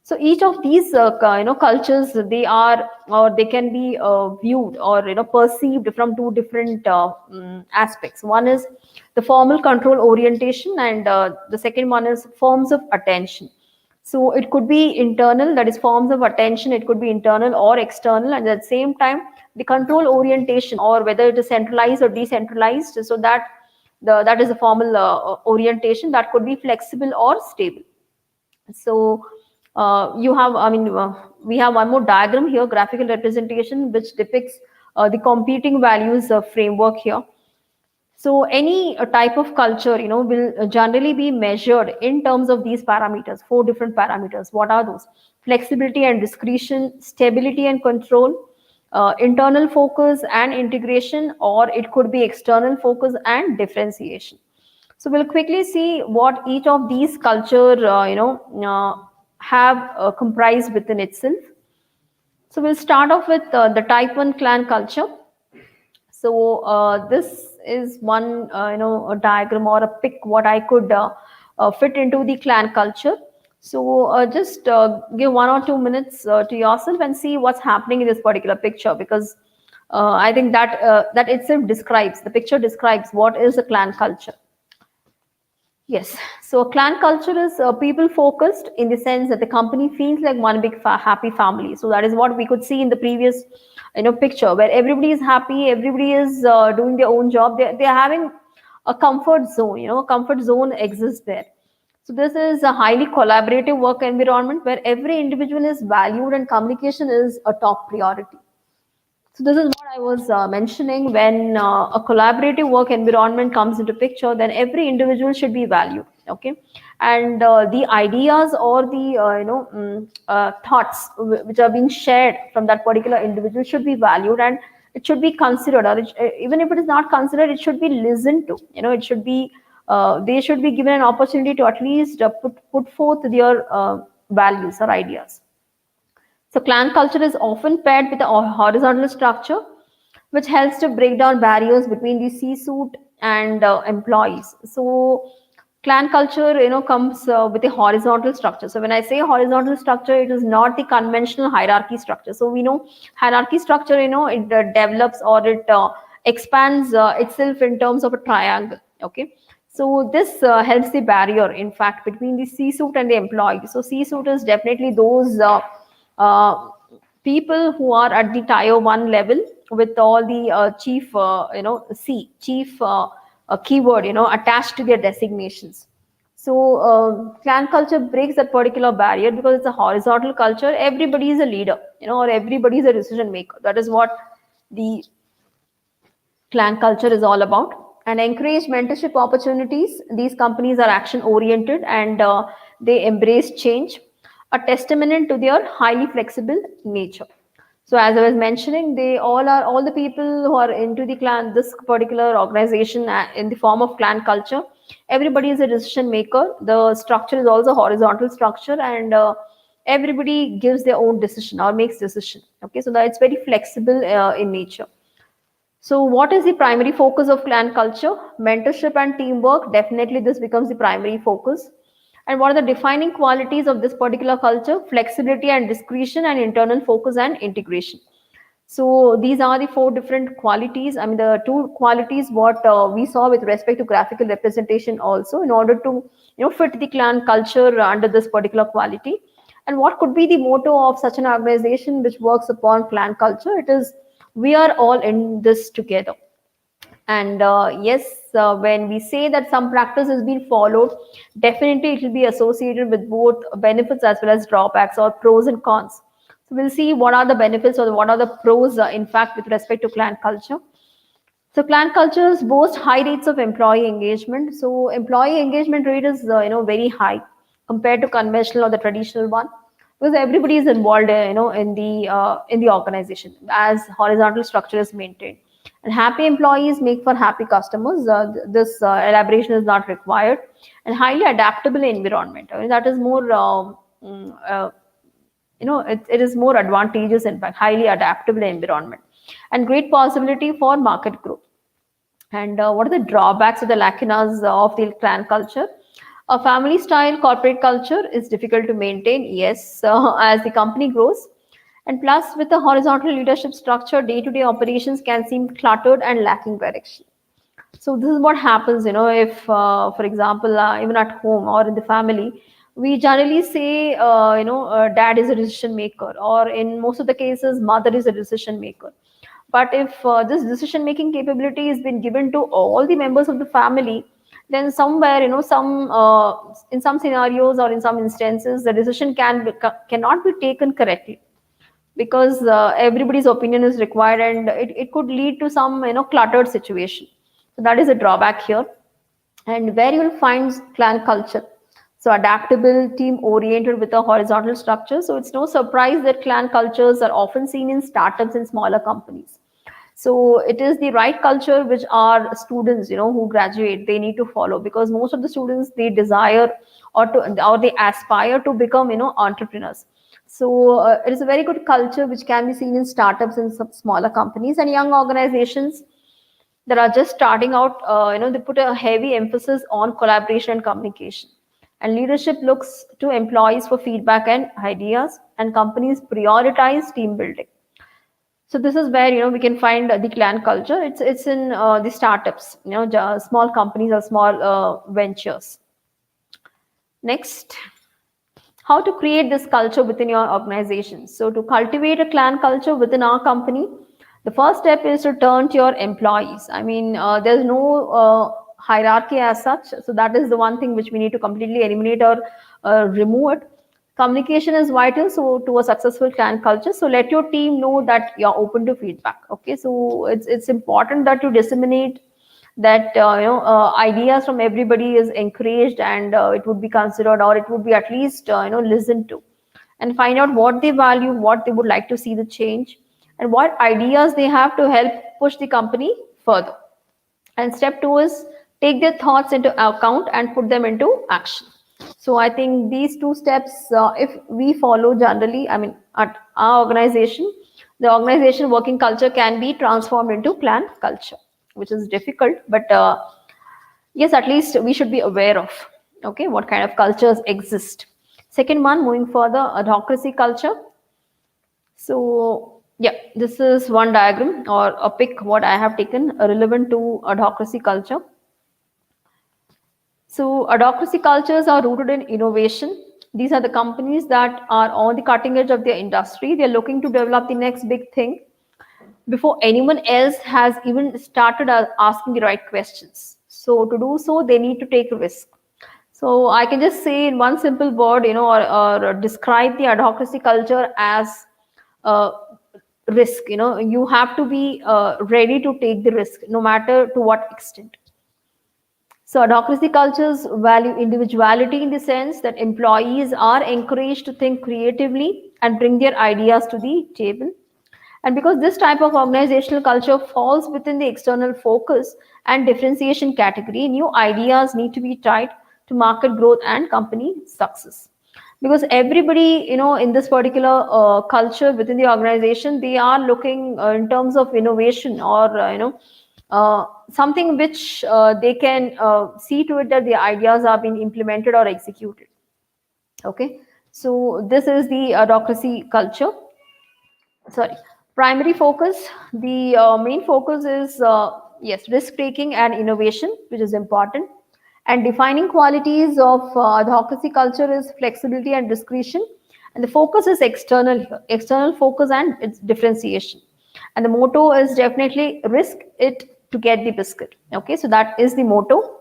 So each of these cultures, they are, or they can be viewed or perceived from two different aspects. One is the formal control orientation, and the second one is forms of attention. So it could be internal, that is forms of attention, it could be internal or external, and at the same time the control orientation, or whether it is centralized or decentralized, so that that is a formal orientation that could be flexible or stable. So you have, we have one more diagram here, graphical representation, which depicts the competing values framework here. So any type of culture, will generally be measured in terms of these parameters, four different parameters. What are those? Flexibility and discretion, stability and control, internal focus and integration, or it could be external focus and differentiation. So we'll quickly see what each of these culture, have comprised within itself. So we'll start off with the type 1 clan culture. So this is one, a diagram or a pic what I could fit into the clan culture. So just give 1 or 2 minutes to yourself and see what's happening in this particular picture, because I think that that itself describes, the picture describes what is a clan culture. Yes, so clan culture is people focused in the sense that the company feels like one big happy family. So that is what we could see in the previous, picture, where everybody is happy, everybody is doing their own job. They're having a comfort zone. A comfort zone exists there. So this is a highly collaborative work environment where every individual is valued and communication is a top priority. So this is what I was mentioning. When a collaborative work environment comes into picture, then every individual should be valued. Okay, and the ideas or the thoughts which are being shared from that particular individual should be valued, and it should be considered, or even if it is not considered, it should be listened to. It should be they should be given an opportunity to at least put forth their values or ideas. So clan culture is often paired with a horizontal structure, which helps to break down barriers between the C-suite and employees. So clan culture, comes with a horizontal structure. So when I say horizontal structure, it is not the conventional hierarchy structure. So we know hierarchy structure, it develops or it expands itself in terms of a triangle. Okay. So this helps the barrier, in fact, between the C-suite and the employee. So C-suite is definitely those people who are at the tier 1 level with all the chief chief keyword attached to their designations. So clan culture breaks that particular barrier because it's a horizontal culture. Everybody is a leader, or everybody is a decision maker. That is what the clan culture is all about. And encourage mentorship opportunities. These companies are action oriented, and they embrace change, a testament to their highly flexible nature. So as I was mentioning, they all the people who are into the clan, this particular organization in the form of clan culture, everybody is a decision maker. The structure is also horizontal structure, and everybody gives their own decision or makes decision. Okay, so that it's very flexible in nature. So what is the primary focus of clan culture? Mentorship and teamwork. Definitely this becomes the primary focus. And what are the defining qualities of this particular culture? Flexibility and discretion, and internal focus and integration. So these are the four different qualities. I mean, the two qualities what we saw with respect to graphical representation also, in order to fit the clan culture under this particular quality. And what could be the motto of such an organization which works upon clan culture? It is, we are all in this together. And yes, when we say that some practice has been followed, definitely it will be associated with both benefits as well as drawbacks, or pros and cons. So We'll see what are the benefits or what are the pros, in fact, with respect to clan culture. So clan cultures boast high rates of employee engagement. So employee engagement rate is very high compared to conventional or the traditional one, because everybody is involved in the organization as horizontal structure is maintained. And happy employees make for happy customers. This elaboration is not required. And highly adaptable environment. I mean, that is more it is more advantageous, in fact, highly adaptable environment and great possibility for market growth. And what are the drawbacks or the lacunas of the clan culture? A family style corporate culture is difficult to maintain, yes, as the company grows. And plus, with the horizontal leadership structure, day to day operations can seem cluttered and lacking direction. So this is what happens, if, for example, even at home or in the family, we generally say, dad is a decision maker, or in most of the cases, mother is a decision maker. But if this decision making capability has been given to all the members of the family, then somewhere, in some scenarios or in some instances, the decision cannot be taken correctly, because everybody's opinion is required, and it could lead to some cluttered situation. So that is a drawback here. And where you will find clan culture, so adaptable, team oriented with a horizontal structure. So it's no surprise that clan cultures are often seen in startups and smaller companies. So it is the right culture which our students who graduate, they need to follow, because most of the students, they desire or they aspire to become entrepreneurs. So it is a very good culture which can be seen in startups and some smaller companies and young organizations that are just starting out. They put a heavy emphasis on collaboration and communication. And leadership looks to employees for feedback and ideas, and companies prioritize team building. So this is where we can find the clan culture. It's in the startups, small companies or small ventures. Next, how to create this culture within your organization. So to cultivate a clan culture within our company, the first step is to turn to your employees. I mean, there's no hierarchy as such. So that is the one thing which we need to completely eliminate or remove it. Communication is vital, so to a successful clan culture. So let your team know that you're open to feedback. Okay, so it's important that you disseminate that ideas from everybody is encouraged, and it would be considered, or it would be at least listened to, and find out what they value, what they would like to see the change, and what ideas they have to help push the company further. And step 2 is take their thoughts into account and put them into action. So I think these 2 steps, if we follow generally, I mean, at our organization, the organization working culture can be transformed into clan culture, which is difficult, but yes, at least we should be aware of, okay, what kind of cultures exist. Second one, moving further, adhocracy culture. So yeah, this is one diagram or a pic what I have taken relevant to adhocracy culture. So adhocracy cultures are rooted in innovation. These are the companies that are on the cutting edge of their industry. They're looking to develop the next big thing before anyone else has even started asking the right questions. So to do so, they need to take a risk. So I can just say in one simple word, or describe the adhocracy culture as risk. You have to be ready to take the risk, no matter to what extent. So adhocracy cultures value individuality in the sense that employees are encouraged to think creatively and bring their ideas to the table. And because this type of organizational culture falls within the external focus and differentiation category, new ideas need to be tied to market growth and company success. Because everybody, in this particular culture within the organization, they are looking in terms of innovation, or, something which they can see to it that the ideas are being implemented or executed. Okay, so this is the adhocracy culture. Sorry, primary focus. The main focus is yes, risk taking and innovation, which is important. And defining qualities of advocacy culture is flexibility and discretion. And the focus is external here, external focus and its differentiation. And the motto is definitely risk it to get the biscuit. Okay, so that is the motto.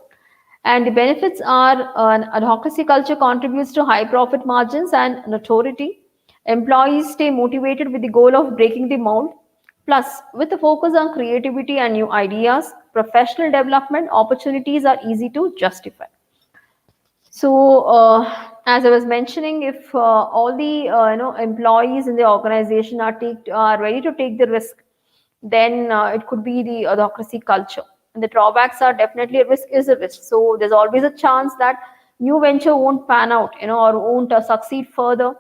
And the benefits are an advocacy culture contributes to high profit margins and notoriety. Employees stay motivated with the goal of breaking the mold. Plus, with the focus on creativity and new ideas, professional development opportunities are easy to justify. So, as I was mentioning, if all the employees in the organization are ready to take the risk, then it could be the adhocracy culture. And the drawbacks are definitely a risk is a risk. So there's always a chance that new venture won't pan out, or won't succeed further,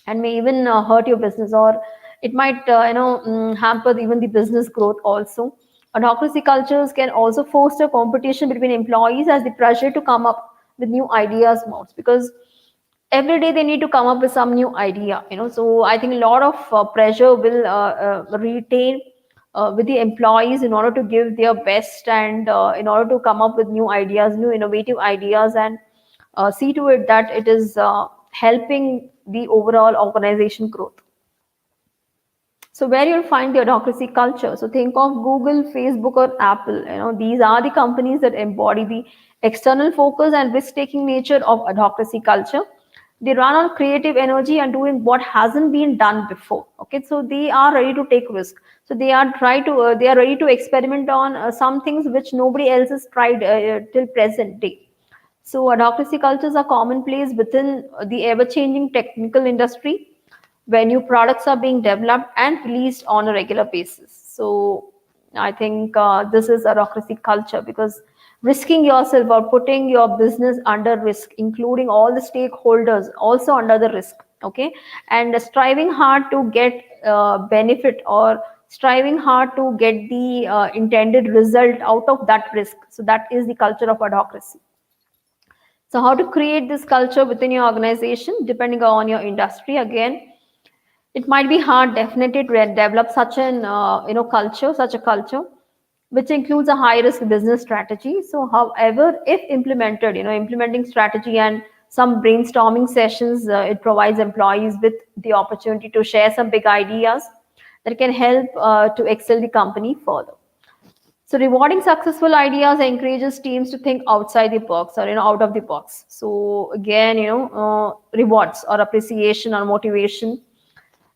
and may even hurt your business, or it might hamper even the business growth also. Adhocracy cultures can also foster competition between employees as the pressure to come up with new ideas mounts, because every day they need to come up with some new idea, so I think a lot of pressure will retain with the employees in order to give their best, and in order to come up with new ideas, new innovative ideas, and see to it that it is helping the overall organization growth. So where you'll find the adhocracy culture. So think of Google, Facebook, or Apple. These are the companies that embody the external focus and risk-taking nature of adhocracy culture. They run on creative energy and doing what hasn't been done before. Okay, so they are ready to take risk. So they are ready to experiment on some things which nobody else has tried till present day. So adhocracy cultures are commonplace within the ever-changing technical industry, where new products are being developed and released on a regular basis. So I think this is adhocracy culture, because risking yourself or putting your business under risk, including all the stakeholders also under the risk, okay, and striving hard to get benefit, or striving hard to get the intended result out of that risk. So that is the culture of adhocracy. So how to create this culture within your organization, depending on your industry, again, it might be hard definitely to develop such an such a culture, which includes a high risk business strategy. So however, if implemented, implementing strategy and some brainstorming sessions, it provides employees with the opportunity to share some big ideas that can help to excel the company further. So rewarding successful ideas encourages teams to think outside the box, or out of the box. So again, rewards or appreciation or motivation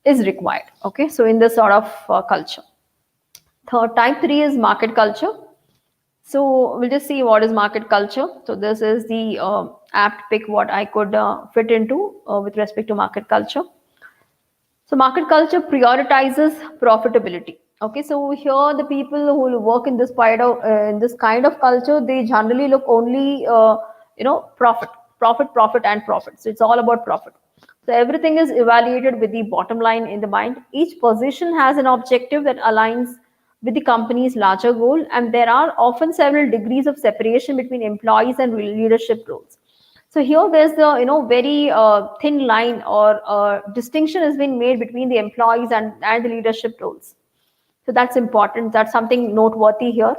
is required. Okay, so in this sort of culture. Third, type 3 is market culture. So we'll just see what is market culture. So this is the apt pick what I could fit into with respect to market culture. So market culture prioritizes profitability. Okay, so here the people who work in this kind of culture, they generally look only profit, profit, and profit. So it's all about profit. So everything is evaluated with the bottom line in the mind. Each position has an objective that aligns with the company's larger goal, and there are often several degrees of separation between employees and leadership roles. So here there's the very thin line, or distinction has been made between the employees and the leadership roles. So that's important. That's something noteworthy here.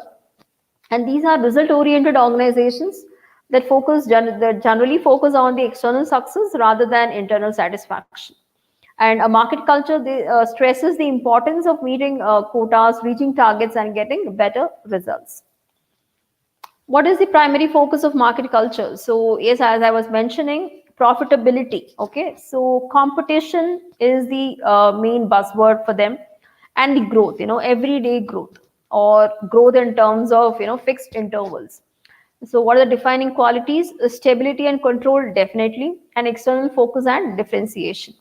And these are result-oriented organizations that generally focus on the external success rather than internal satisfaction. And a market culture stresses the importance of meeting quotas, reaching targets, and getting better results. What is the primary focus of market culture? So yes, as I was mentioning, profitability. Okay, so competition is the main buzzword for them, and the growth, everyday growth, or growth in terms of fixed intervals. So what are the defining qualities? Stability and control, definitely, and external focus and differentiation.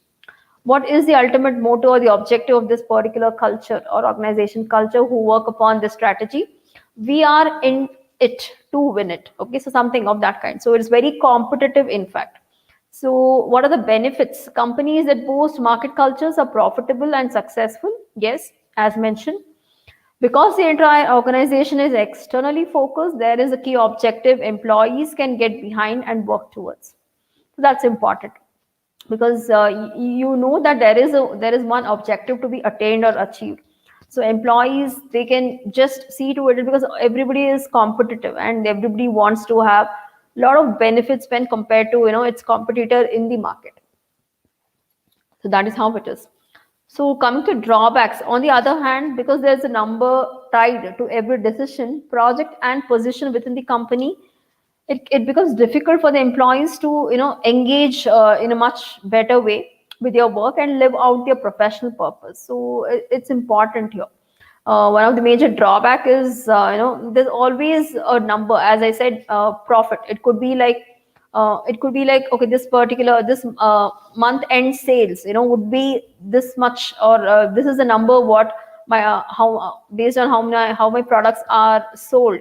What is the ultimate motto or the objective of this particular culture or organization culture who work upon this strategy? We are in it to win it. Okay, so something of that kind. So it's very competitive, in fact. So what are the benefits? Companies that boast market cultures are profitable and successful. Yes, as mentioned. Because the entire organization is externally focused, there is a key objective employees can get behind and work towards. So that's important, because that there is one objective to be attained or achieved. So employees, they can just see to it, because everybody is competitive and everybody wants to have a lot of benefits when compared to its competitor in the market. So that is how it is. So coming to drawbacks, on the other hand, because there's a number tied to every decision, project, and position within the company, it becomes difficult for the employees to engage in a much better way. with your work and live out their professional purpose. So it's important here. One of the major drawback is, there's always a number. As I said, profit. It could be like, okay, this month end sales, would be this much, or this is the number what my how based on how my products are sold,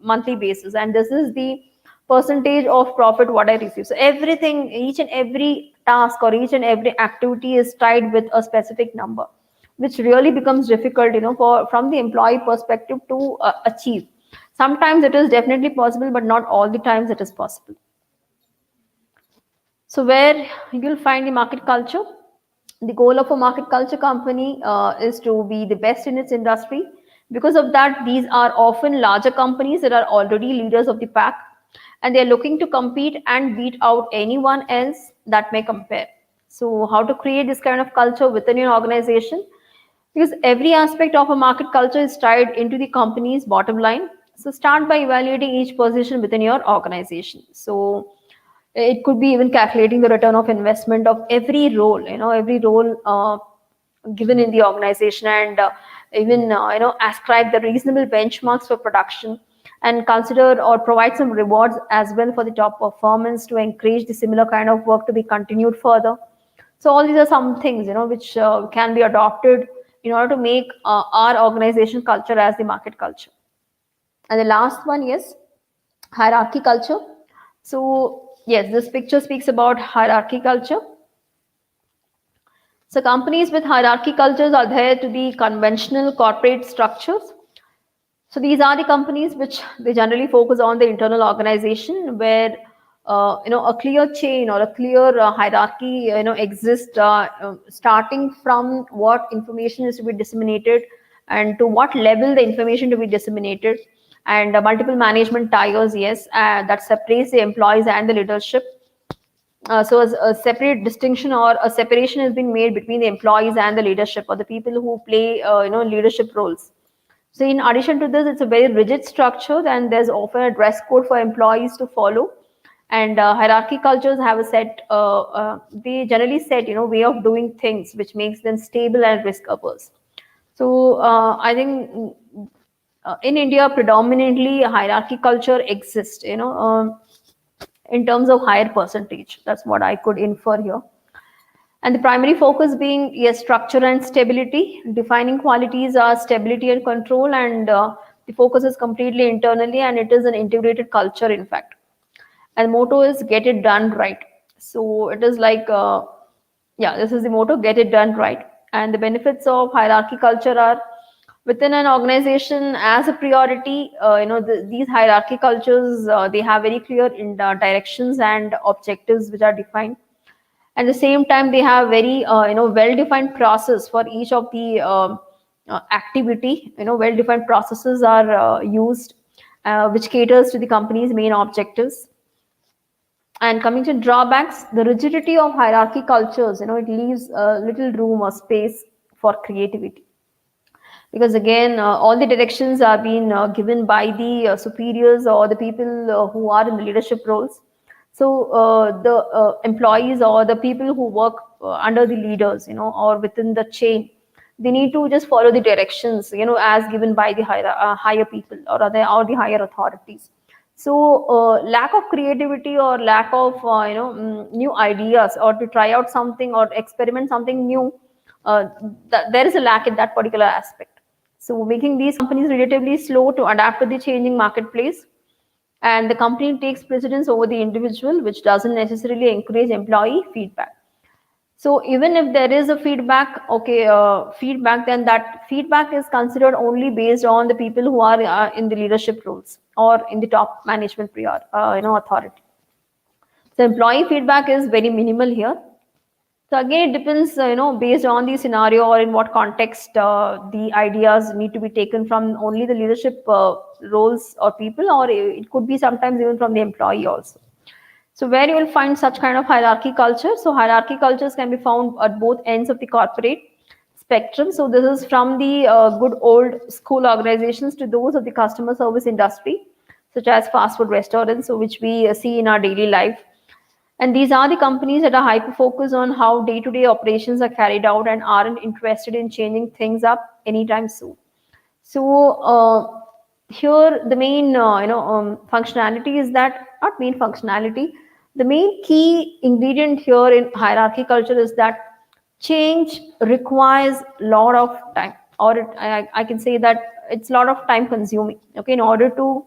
monthly basis, and this is the percentage of profit what I receive. So everything, each and every task or each and every activity is tied with a specific number, which really becomes difficult, for from the employee perspective to achieve. Sometimes it is definitely possible, but not all the times it is possible. So where you'll find the market culture. The goal of a market culture company is to be the best in its industry. Because of that, these are often larger companies that are already leaders of the pack, and they're looking to compete and beat out anyone else that may compare. So how to create this kind of culture within your organization? Because every aspect of a market culture is tied into the company's bottom line. So start by evaluating each position within your organization. So it could be even calculating the return of investment of every role, every role given in the organization, and even ascribe the reasonable benchmarks for production, and consider or provide some rewards as well for the top performance to encourage the similar kind of work to be continued further. So all these are some things, which can be adopted in order to make our organization culture as the market culture. And the last one is hierarchy culture. So yes, this picture speaks about hierarchy culture. So companies with hierarchy cultures are there to the conventional corporate structures. So these are the companies which they generally focus on the internal organization, where a clear chain or a clear hierarchy exists, starting from what information is to be disseminated and to what level the information to be disseminated, and multiple management tiers, yes, that separates the employees and the leadership. So a separate distinction or a separation has been made between the employees and the leadership, or the people who play leadership roles. So in addition to this, it's a very rigid structure, and there's often a dress code for employees to follow. And hierarchy cultures have a they generally set way of doing things which makes them stable and risk averse. So I think in India predominantly hierarchy culture exists, in terms of higher percentage. That's what I could infer here. And the primary focus being, yes, structure and stability. Defining qualities are stability and control, and the focus is completely internally, and it is an integrated culture, in fact. And motto is get it done right. So it is like, this is the motto, get it done right. And the benefits of hierarchy culture are, within an organization as a priority, these hierarchy cultures, they have very clear directions and objectives which are defined. At the same time, they have very well-defined process for each of the activity. Well-defined processes are used, which caters to the company's main objectives. And coming to drawbacks, the rigidity of hierarchy cultures, it leaves little room or space for creativity. Because again, all the directions are being given by the superiors or the people who are in the leadership roles. So the employees or the people who work under the leaders, or within the chain, they need to just follow the directions, as given by the higher people, or the higher authorities. So lack of creativity or lack of new ideas, or to try out something or experiment something new, there is a lack in that particular aspect. So making these companies relatively slow to adapt to the changing marketplace, and the company takes precedence over the individual, which doesn't necessarily encourage employee feedback. So even if there is a feedback, feedback, then that feedback is considered only based on the people who are in the leadership roles or in the top management authority. So employee feedback is very minimal here. So again, it depends, based on the scenario or in what context the ideas need to be taken from only the leadership roles or people, or it could be sometimes even from the employee also. So where you will find such kind of hierarchy culture. So hierarchy cultures can be found at both ends of the corporate spectrum. So this is from the good old school organizations to those of the customer service industry, such as fast food restaurants, so which we see in our daily life. And these are the companies that are hyper focused on how day-to-day operations are carried out and aren't interested in changing things up anytime soon. So here the main functionality is that, not main functionality, the main key ingredient here in hierarchy culture is that change requires a lot of time, or I can say that it's a lot of time consuming. Okay, in order to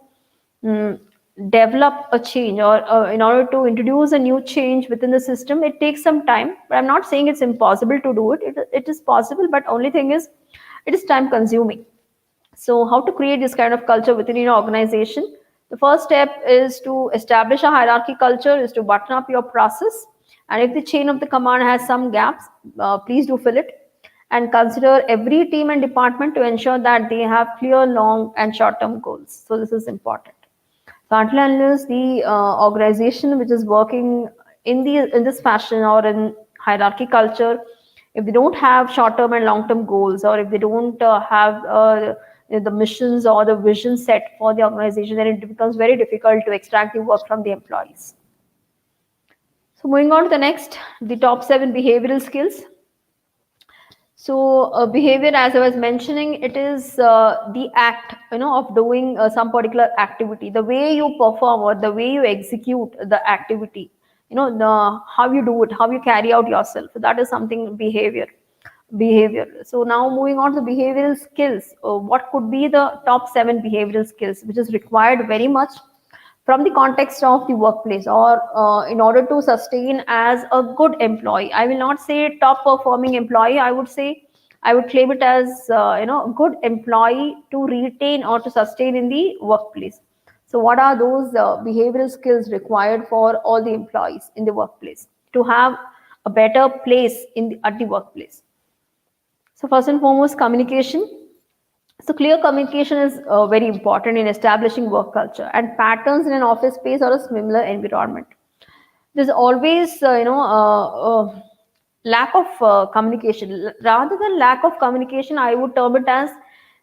mm, develop a change, or in order to introduce a new change within the system, it takes some time. But I'm not saying it's impossible to do it. It is possible, but only thing is it is time consuming. So how to create this kind of culture within your organization? The first step is to establish a hierarchy culture, is to button up your process. And if the chain of the command has some gaps, please do fill it. And consider every team and department to ensure that they have clear long and short term goals. So this is important. So until and unless the organization which is working in this fashion or in hierarchy culture, if they don't have short-term and long-term goals, or if they don't have the missions or the vision set for the organization, then it becomes very difficult to extract the work from the employees. So moving on to the next, the top 7 behavioral skills. So behavior, as I was mentioning, it is the act, of doing some particular activity, the way you perform or the way you execute the activity, how you do it, how you carry out yourself. So that is something behavior. So now moving on to behavioral skills, what could be the top 7 behavioral skills which is required very much from the context of the workplace, or in order to sustain as a good employee. I will not say top performing employee. I would claim it as a good employee to retain or to sustain in the workplace. So what are those behavioral skills required for all the employees in the workplace to have a better place at the workplace? So first and foremost, communication. So clear communication is very important in establishing work culture and patterns in an office space or a similar environment. There's always, lack of communication. Rather than lack of communication, I would term it as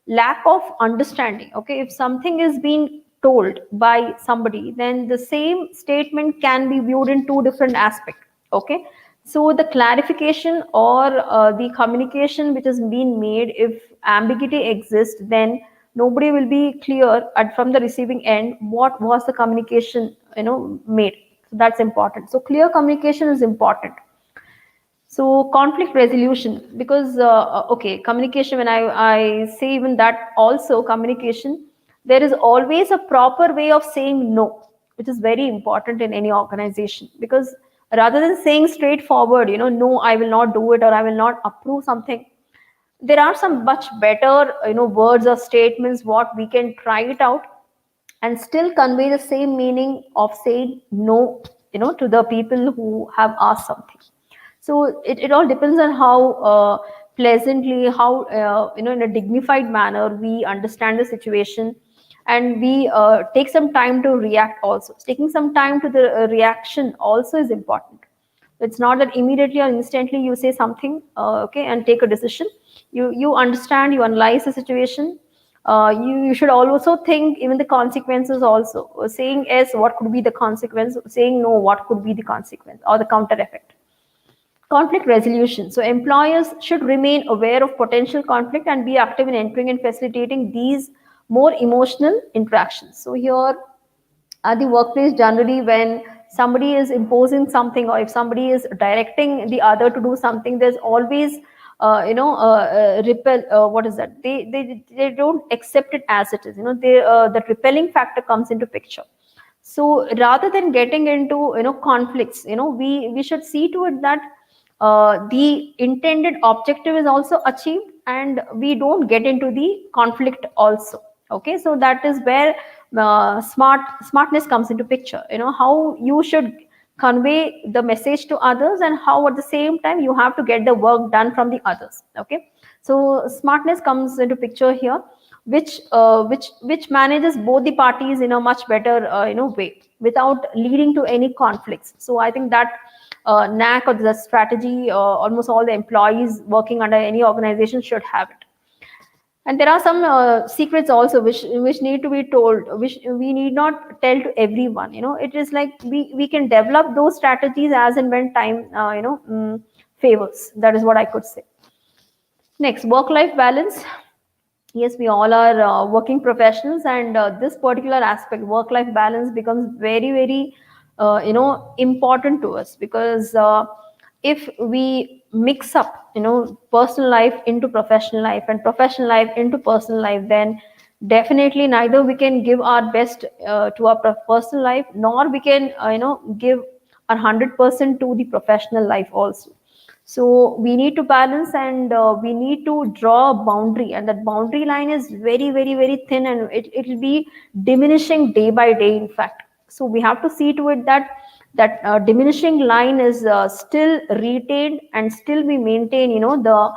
lack of understanding. Okay, if something is being told by somebody, then the same statement can be viewed in two different aspects. Okay, so the clarification or the communication which is being made, if ambiguity exists, then nobody will be clear from the receiving end what was the communication made. So that's important. So clear communication is important. So conflict resolution, because okay, communication, when I say even that also communication, there is always a proper way of saying no, which is very important in any organization. Because rather than saying straightforward, no, I will not do it, or I will not approve something, there are some much better words or statements what we can try it out and still convey the same meaning of saying no, to the people who have asked something. So it all depends on how pleasantly, how in a dignified manner we understand the situation, and we take some time to react. Also, taking some time to the reaction also is important. It's not that immediately or instantly you say something, okay, and take a decision. You understand, you analyze the situation. You should also think even the consequences also. Saying yes, what could be the consequence? Saying no, what could be the consequence or the counter effect? Conflict resolution. So employers should remain aware of potential conflict and be active in entering and facilitating these more emotional interactions. So here at the workplace, generally when somebody is imposing something, or if somebody is directing the other to do something, there's always repel, what is that, they don't accept it as it is. That repelling factor comes into picture. So rather than getting into conflicts, we should see to it that the intended objective is also achieved, and we don't get into the conflict also. Okay, so that is where smartness comes into picture. How you should convey the message to others, and how at the same time you have to get the work done from the others. Okay, so smartness comes into picture here, which manages both the parties in a much better way without leading to any conflicts. So I think that knack or the strategy, almost all the employees working under any organization should have it. And there are some secrets also which need to be told, which we need not tell to everyone. It is like we can develop those strategies as and when time favors. That is what I could say. Next, work life balance. Yes, we all are working professionals, and this particular aspect, work life balance, becomes very very important to us, because if we mix up personal life into professional life and professional life into personal life, then definitely neither we can give our best to our personal life, nor we can give our 100% to the professional life also. So we need to balance, and we need to draw a boundary, and that boundary line is very very very thin, and it will be diminishing day by day, in fact. So we have to see to it that diminishing line is still retained, and still we maintain the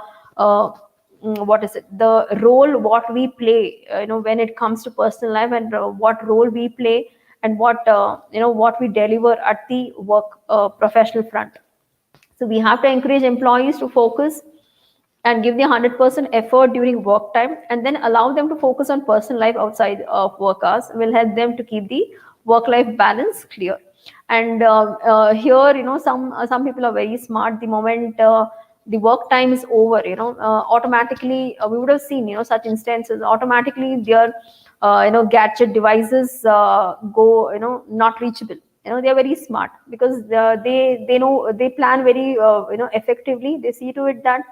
what is it, the role what we play when it comes to personal life, and what role we play, and what we deliver at the work professional front. So we have to encourage employees to focus and give the 100% effort during work time, and then allow them to focus on personal life outside of work hours. Will help them to keep the work life balance clear. And here, some people are very smart. The moment the work time is over, automatically we would have seen such instances. Automatically their gadget devices go not reachable. They are very smart, because they know, they plan very effectively. They see to it that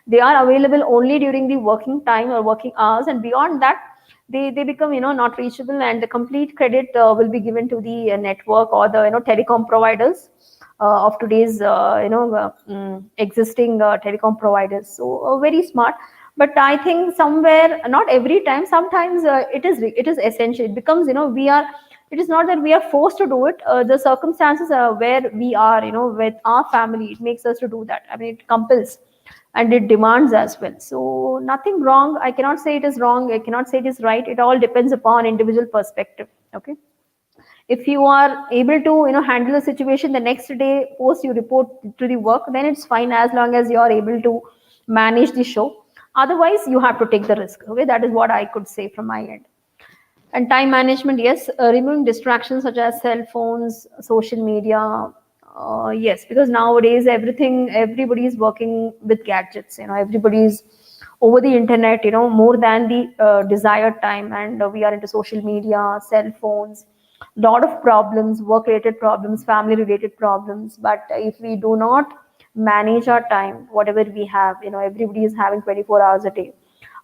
they are available only during the working time or working hours, and beyond that they become not reachable, and the complete credit will be given to the network or the telecom providers of today's existing telecom providers. So very smart. But I think somewhere, not every time, sometimes it is essential. It becomes, we are, it is not that we are forced to do it. The circumstances where we are with our family, it makes us to do that. I mean, it compels and it demands as well. So nothing wrong. I cannot say it is wrong, I cannot say it is right. It all depends upon individual perspective. Okay. If you are able to handle the situation, the next day post you report to the work, then it's fine, as long as you are able to manage the show. Otherwise you have to take the risk. Okay, that is what I could say from my end. And time management, yes, removing distractions such as cell phones, social media. Yes, because nowadays everybody is working with gadgets. Everybody is over the internet. More than the desired time, and we are into social media, cell phones. Lot of problems, work-related problems, family-related problems. But if we do not manage our time, whatever we have, everybody is having 24 hours a day,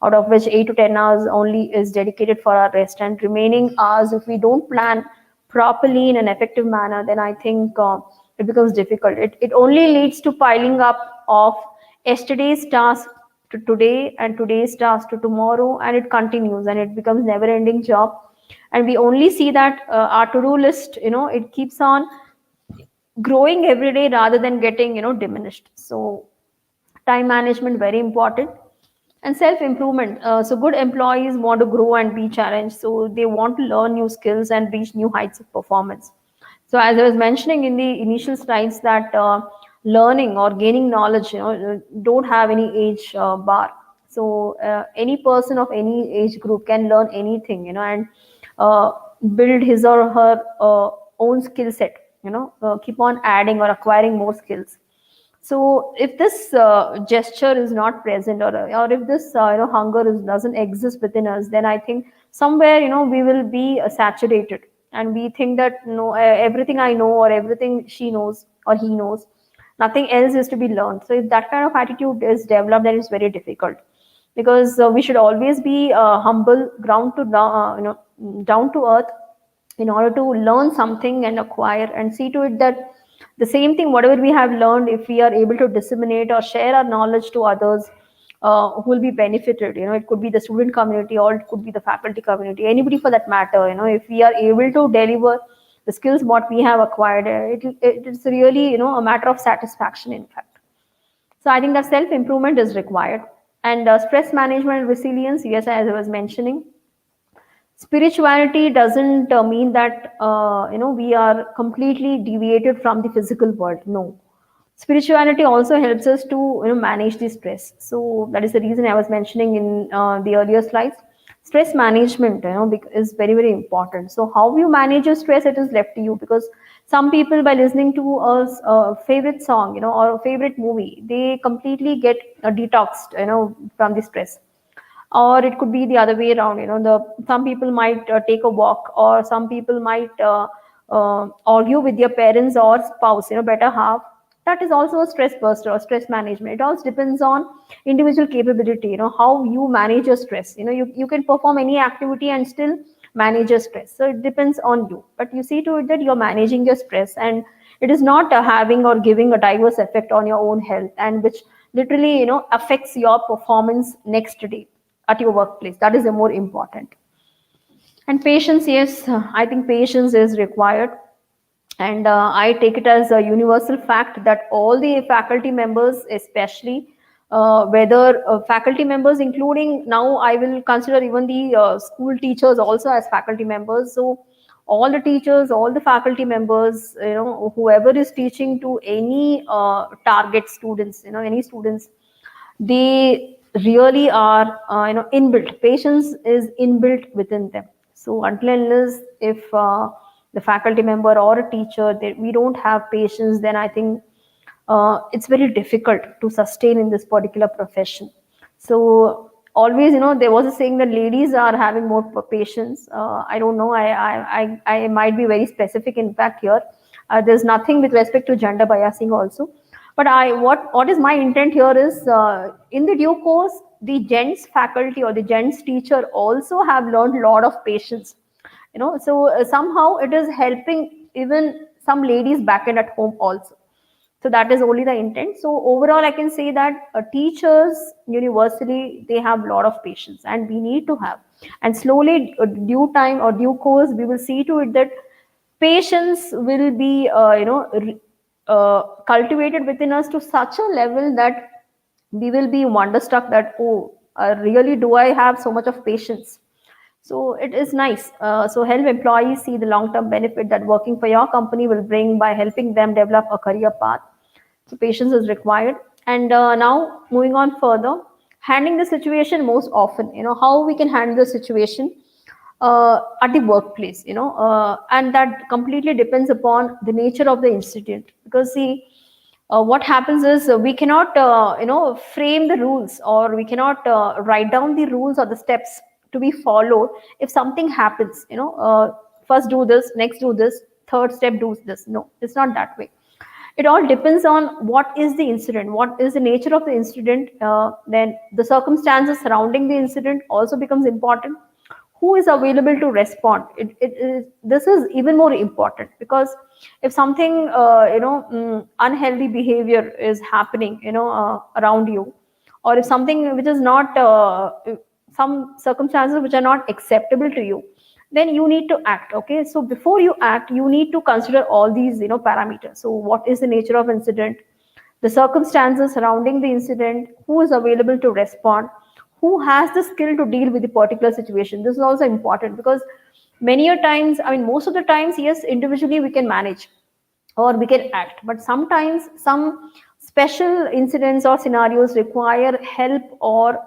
out of which 8 to 10 hours only is dedicated for our rest, and remaining hours, if we don't plan properly in an effective manner, then I think it becomes difficult. It only leads to piling up of yesterday's task to today, and today's task to tomorrow, and it continues, and it becomes never ending job. And we only see that our to-do list, it keeps on growing every day rather than getting diminished. So time management very important. And self improvement, so good employees want to grow and be challenged, so they want to learn new skills and reach new heights of performance. So as I was mentioning in the initial slides, that learning or gaining knowledge don't have any age bar. So any person of any age group can learn anything, and uh, build his or her own skill set, keep on adding or acquiring more skills. So if this gesture is not present, or if this hunger doesn't exist within us, then I think somewhere we will be saturated, and we think that no, everything I know, or everything she knows or he knows, nothing else is to be learned. So if that kind of attitude is developed, then it's very difficult, because we should always be humble, ground to down to earth, in order to learn something and acquire, and see to it that the same thing, whatever we have learned, if we are able to disseminate or share our knowledge to others who will be benefited, it could be the student community, or it could be the faculty community, anybody for that matter. If we are able to deliver the skills what we have acquired, it's really a matter of satisfaction, in fact. So I think that self improvement is required. And stress management and resilience, yes, as I was mentioning, spirituality doesn't mean that we are completely deviated from the physical world. No, Spirituality also helps us to manage the stress. So that is the reason I was mentioning in the earlier slides. Stress management is very, very important. So how you manage your stress, it is left to you, because some people, by listening to a favorite song or a favorite movie, they completely get detoxed from the stress. Or it could be the other way around. The some people might take a walk, or some people might argue with their parents or spouse, better half. That is also a stress buster or stress management. It also depends on individual capability, how you manage your stress. You can perform any activity and still manage your stress. So it depends on you, but you see to it that you're managing your stress, and it is not having or giving a diverse effect on your own health, and which literally affects your performance next day at your workplace. That is the more important. And patience, yes, I think patience is required. And I take it as a universal fact that all the faculty members, especially whether faculty members, including now I will consider even the school teachers also as faculty members. So all the teachers, all the faculty members, whoever is teaching to any target students, any students, they really are inbuilt. Patience is inbuilt within them. So until and unless if the faculty member or a teacher, we don't have patience, then I think it's very difficult to sustain in this particular profession. So always, there was a saying that ladies are having more patience. I don't know, I might be very specific in fact here. There's nothing with respect to gender biasing also, but what is my intent here is, in the due course, the gents faculty or the gents teacher also have learned a lot of patience. So somehow it is helping even some ladies back end at home also. So that is only the intent. So overall, I can say that teachers universally, they have a lot of patience, and we need to have. And slowly, due time or due course, we will see to it that patience will be, cultivated within us to such a level that we will be wonderstruck that, oh, really, do I have so much of patience? So it is nice. So help employees see the long-term benefit that working for your company will bring by helping them develop a career path. So patience is required. And now moving on further, handling the situation most often, how we can handle the situation at the workplace, and that completely depends upon the nature of the incident. Because see, what happens is, we cannot frame the rules, or we cannot write down the rules or the steps to be followed. If something happens, first do this, next do this, third step do this. No, it's not that way. It all depends on what is the incident, what is the nature of the incident. Then the circumstances surrounding the incident also becomes important. Who is available to respond? This is even more important, because if something unhealthy behavior is happening around you, or if something which is not some circumstances which are not acceptable to you, then you need to act. Okay, so before you act, you need to consider all these parameters. So what is the nature of incident, the circumstances surrounding the incident, who is available to respond, who has the skill to deal with the particular situation. This is also important, because many a times, I mean most of the times, yes, individually we can manage or we can act, but sometimes some special incidents or scenarios require help, or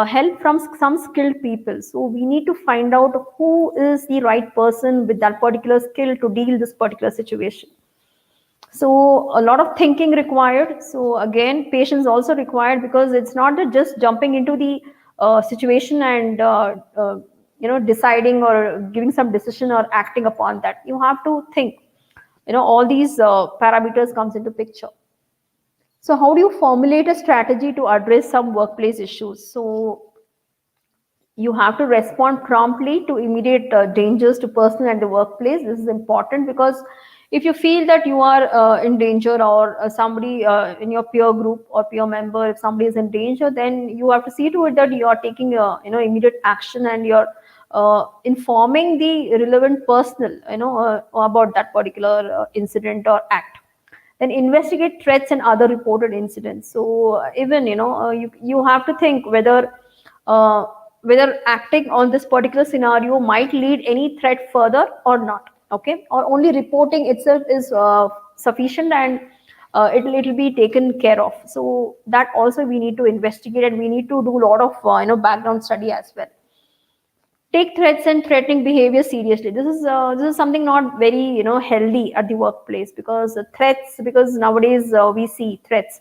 help from some skilled people. So we need to find out who is the right person with that particular skill to deal this particular situation. So a lot of thinking required. So again, patience also required, because it's not that just jumping into the situation and deciding or giving some decision or acting upon that. You have to think. All these parameters comes into picture. So how do you formulate a strategy to address some workplace issues? So you have to respond promptly to immediate dangers to person and the workplace. This is important, because if you feel that you are in danger, or somebody in your peer group or peer member, if somebody is in danger, then you have to see to it that you are taking immediate action, and you're informing the relevant personnel about that particular incident or act. Then investigate threats and other reported incidents. So even you have to think uh, whether acting on this particular scenario might lead any threat further or not. Okay, or only reporting itself is sufficient, and it'll be taken care of. So that also we need to investigate, and we need to do a lot of background study as well. Take threats and threatening behavior seriously. This is something not very healthy at the workplace, because threats, because nowadays we see threats,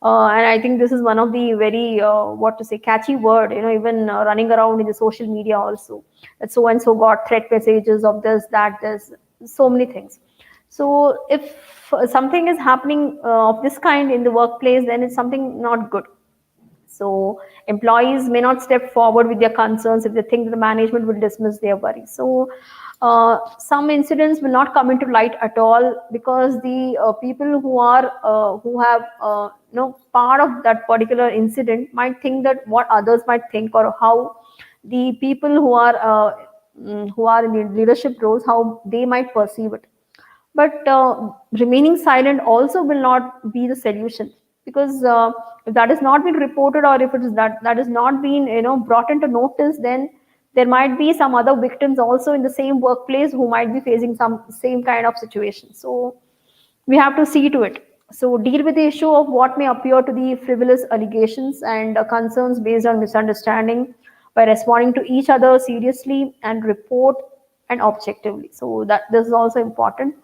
and I think this is one of the very what to say, catchy word, even running around in the social media also, that so and so got threat messages of this, that, this, so many things. So if something is happening of this kind in the workplace, then it's something not good. So employees may not step forward with their concerns if they think that the management will dismiss their worries. So some incidents will not come into light at all, because the people who have part of that particular incident might think that what others might think, or how the people who are in the leadership roles, how they might perceive it. But remaining silent also will not be the solution, because if that has not been reported, or if it is that has not been brought into notice, then there might be some other victims also in the same workplace who might be facing some same kind of situation. So we have to see to it. So deal with the issue of what may appear to be frivolous allegations and concerns based on misunderstanding by responding to each other seriously and report and objectively. So that this is also important.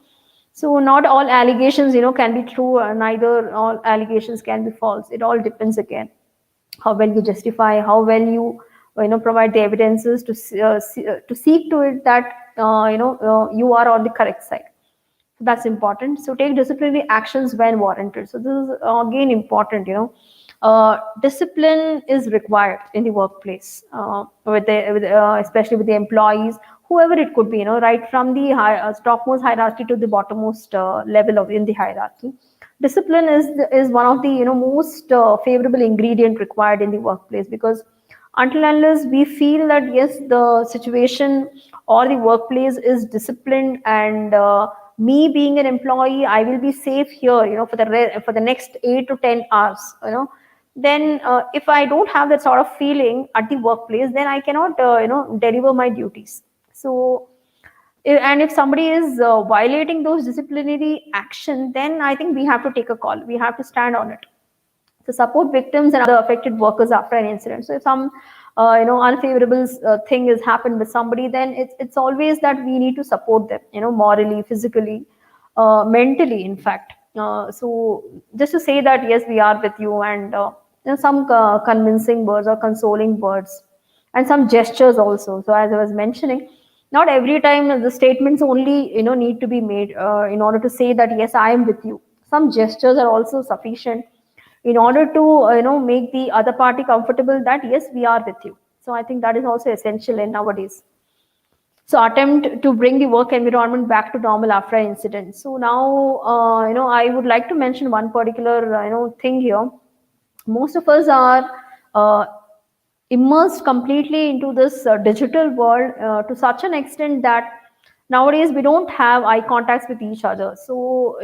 So not all allegations, can be true, neither all allegations can be false. It all depends again how well you justify, how well you provide the evidences to seek to it that you are on the correct side. So that's important. So take disciplinary actions when warranted. So this is again important. Discipline is required in the workplace, especially with the employees, whoever it could be. Right from the topmost hierarchy to the bottommost level of in the hierarchy. Discipline is one of the most favorable ingredient required in the workplace, because until unless we feel that yes, the situation or the workplace is disciplined, and me being an employee, I will be safe here for the next 8 to 10 hours, then if I don't have that sort of feeling at the workplace, then I cannot deliver my duties. So and if somebody is violating those disciplinary action, then I think we have to take a call, we have to stand on it to support victims and other affected workers after an incident. So if some unfavorable thing has happened with somebody, then it's always that we need to support them, morally, physically, mentally, in fact. So just to say that yes, we are with you, and some convincing words or consoling words, and some gestures also. So as I was mentioning, not every time the statements only need to be made in order to say that yes, I am with you. Some gestures are also sufficient in order to make the other party comfortable that yes, we are with you. So I think that is also essential in nowadays. So attempt to bring the work environment back to normal after an incident. So now I would like to mention one particular thing here. Most of us are immersed completely into this digital world to such an extent that nowadays we don't have eye contacts with each other. So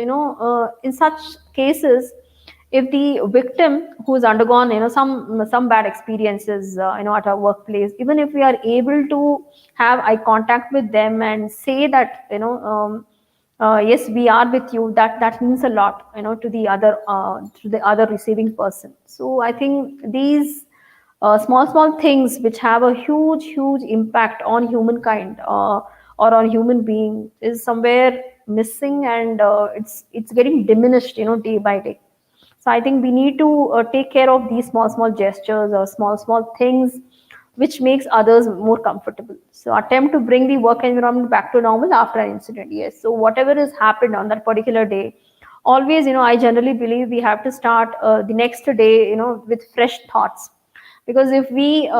in such cases, if the victim who has undergone some bad experiences at our workplace, even if we are able to have eye contact with them and say that yes, we are with you, that means a lot to the other receiving person. So I think these small things which have a huge impact on humankind or on human being is somewhere missing, and it's getting diminished day by day. So I think we need to take care of these small gestures or small things which makes others more comfortable. So attempt to bring the work environment back to normal after an incident. Yes. So whatever has happened on that particular day, always, I generally believe we have to start the next day, with fresh thoughts. Because if we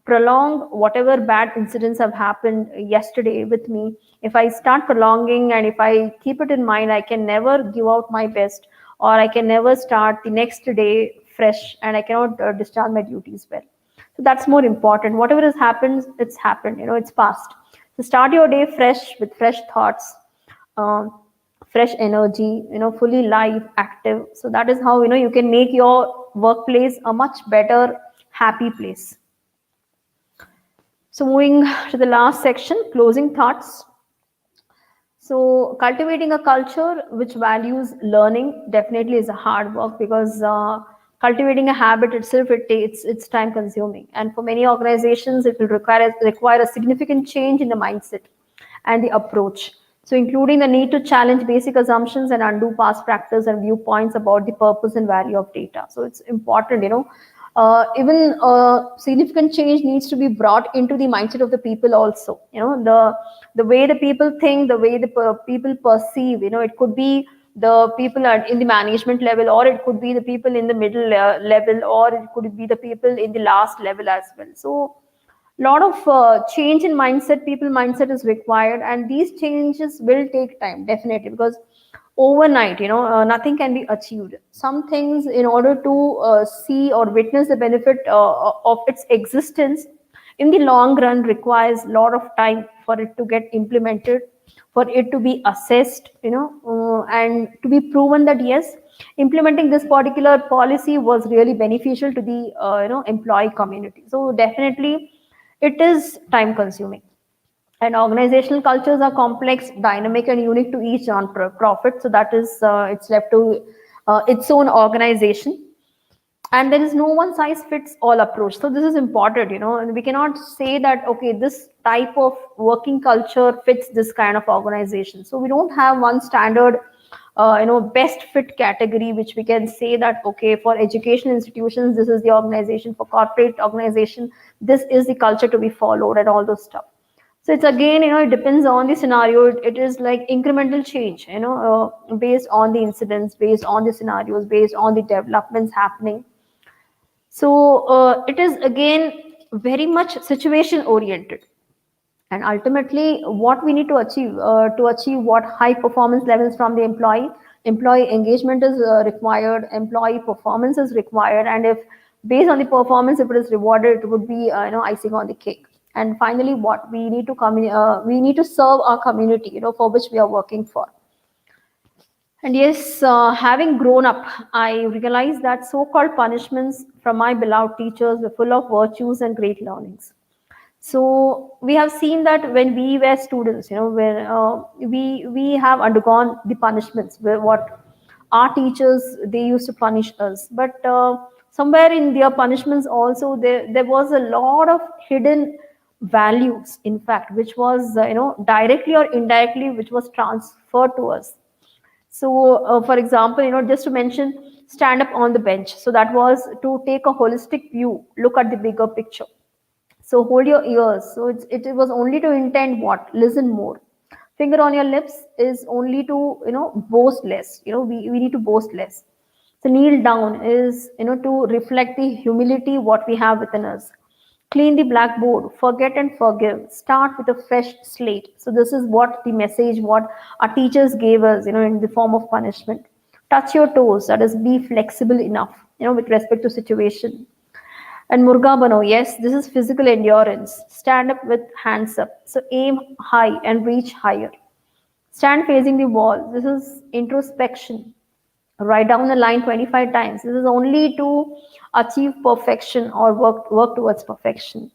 prolong whatever bad incidents have happened yesterday with me, if I start prolonging and if I keep it in mind, I can never give out my best, or I can never start the next day fresh, and I cannot discharge my duties well. So that's more important. Whatever has happened, it's happened, it's past. So start your day fresh with fresh thoughts, fresh energy, fully live, active. So that is how you can make your workplace a much better, happy place. So moving to the last section, closing thoughts. So cultivating a culture which values learning definitely is a hard work, because cultivating a habit itself, it's time consuming, and for many organizations it will require a significant change in the mindset and the approach. So including the need to challenge basic assumptions and undo past practice and viewpoints about the purpose and value of data. So it's important, even significant change needs to be brought into the mindset of the people also. The way the people think, the way the people perceive. It could be the people in the management level, or it could be the people in the middle level, or it could be the people in the last level as well. So lot of change in mindset, people mindset is required, and these changes will take time definitely, because overnight, nothing can be achieved. Some things, in order to see or witness the benefit of its existence in the long run, requires a lot of time for it to get implemented, for it to be assessed, and to be proven that yes, implementing this particular policy was really beneficial to the employee community. So definitely it is time consuming, and organizational cultures are complex, dynamic, and unique to each non-profit. So that is, it's left to its own organization, and there is no one size fits all approach. So this is important, and we cannot say that okay, this type of working culture fits this kind of organization. So we don't have one standard best fit category which we can say that okay, for education institutions this is the organization, for corporate organization this is the culture to be followed, and all those stuff. So it's again, it depends on the scenario. It is like incremental change, based on the incidents, based on the scenarios, based on the developments happening. So it is again very much situation oriented, and ultimately what we need to achieve what high performance levels from the employee engagement is required, employee performance is required, and if based on the performance, if it is rewarded, it would be icing on the cake. And finally, what we need to we need to serve our community, for which we are working for. And yes, having grown up, I realized that so-called punishments from my beloved teachers were full of virtues and great learnings. So we have seen that when we were students, when we have undergone the punishments, where what our teachers, they used to punish us, but somewhere in their punishments also there was a lot of hidden values, in fact, which was directly or indirectly, which was transferred to us. So, for example, just to mention, stand up on the bench. So that was to take a holistic view, look at the bigger picture. So hold your ears. So it was only to intend what? Listen more. Finger on your lips is only to, boast less. We need to boast less. So kneel down is, to reflect the humility what we have within us. Clean the blackboard, forget and forgive. Start with a fresh slate. So this is what the message, what our teachers gave us, in the form of punishment. Touch your toes, that is, be flexible enough, with respect to situation. And Murga Bano, yes, this is physical endurance. Stand up with hands up. So aim high and reach higher. Stand facing the wall. This is introspection. Write down the line 25 times. This is only to achieve perfection or work towards perfection.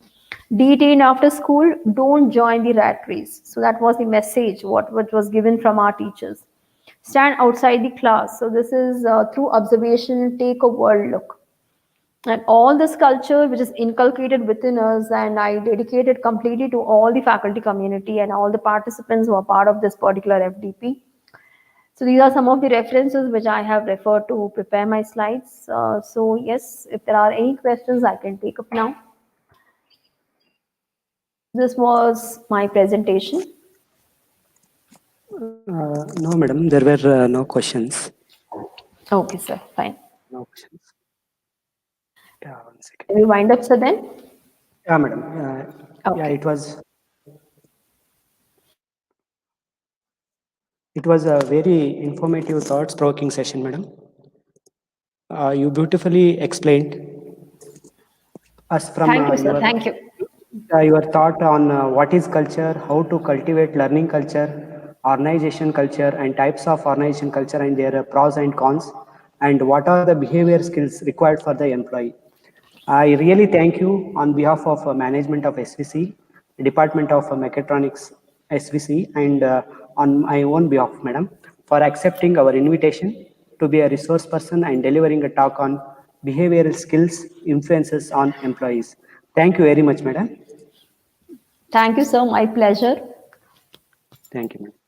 Detained after school, don't join the rat race. So that was the message what was given from our teachers. Stand outside the class. So this is through observation, take a world look. And all this culture which is inculcated within us, and I dedicate it completely to all the faculty community and all the participants who are part of this particular FDP. So these are some of the references which I have referred to prepare my slides. So yes, if there are any questions, I can take up now. This was my presentation. No, madam, there were no questions. Okay, sir, fine. No questions. Yeah, 1 second. Can we wind up, sir, then? Yeah, madam. Okay. Yeah, it was a very informative, thought-provoking session, madam. You beautifully explained us from Thank you, sir. Thank you. Your thought on what is culture, how to cultivate learning culture, organization culture, and types of organization culture and their pros and cons, and what are the behavior skills required for the employee. I really thank you on behalf of management of SVC, Department of Mechatronics SVC, and on my own behalf, madam, for accepting our invitation to be a resource person and delivering a talk on behavioral skills influences on employees. Thank you very much, madam. Thank you, sir. My pleasure. Thank you, madam.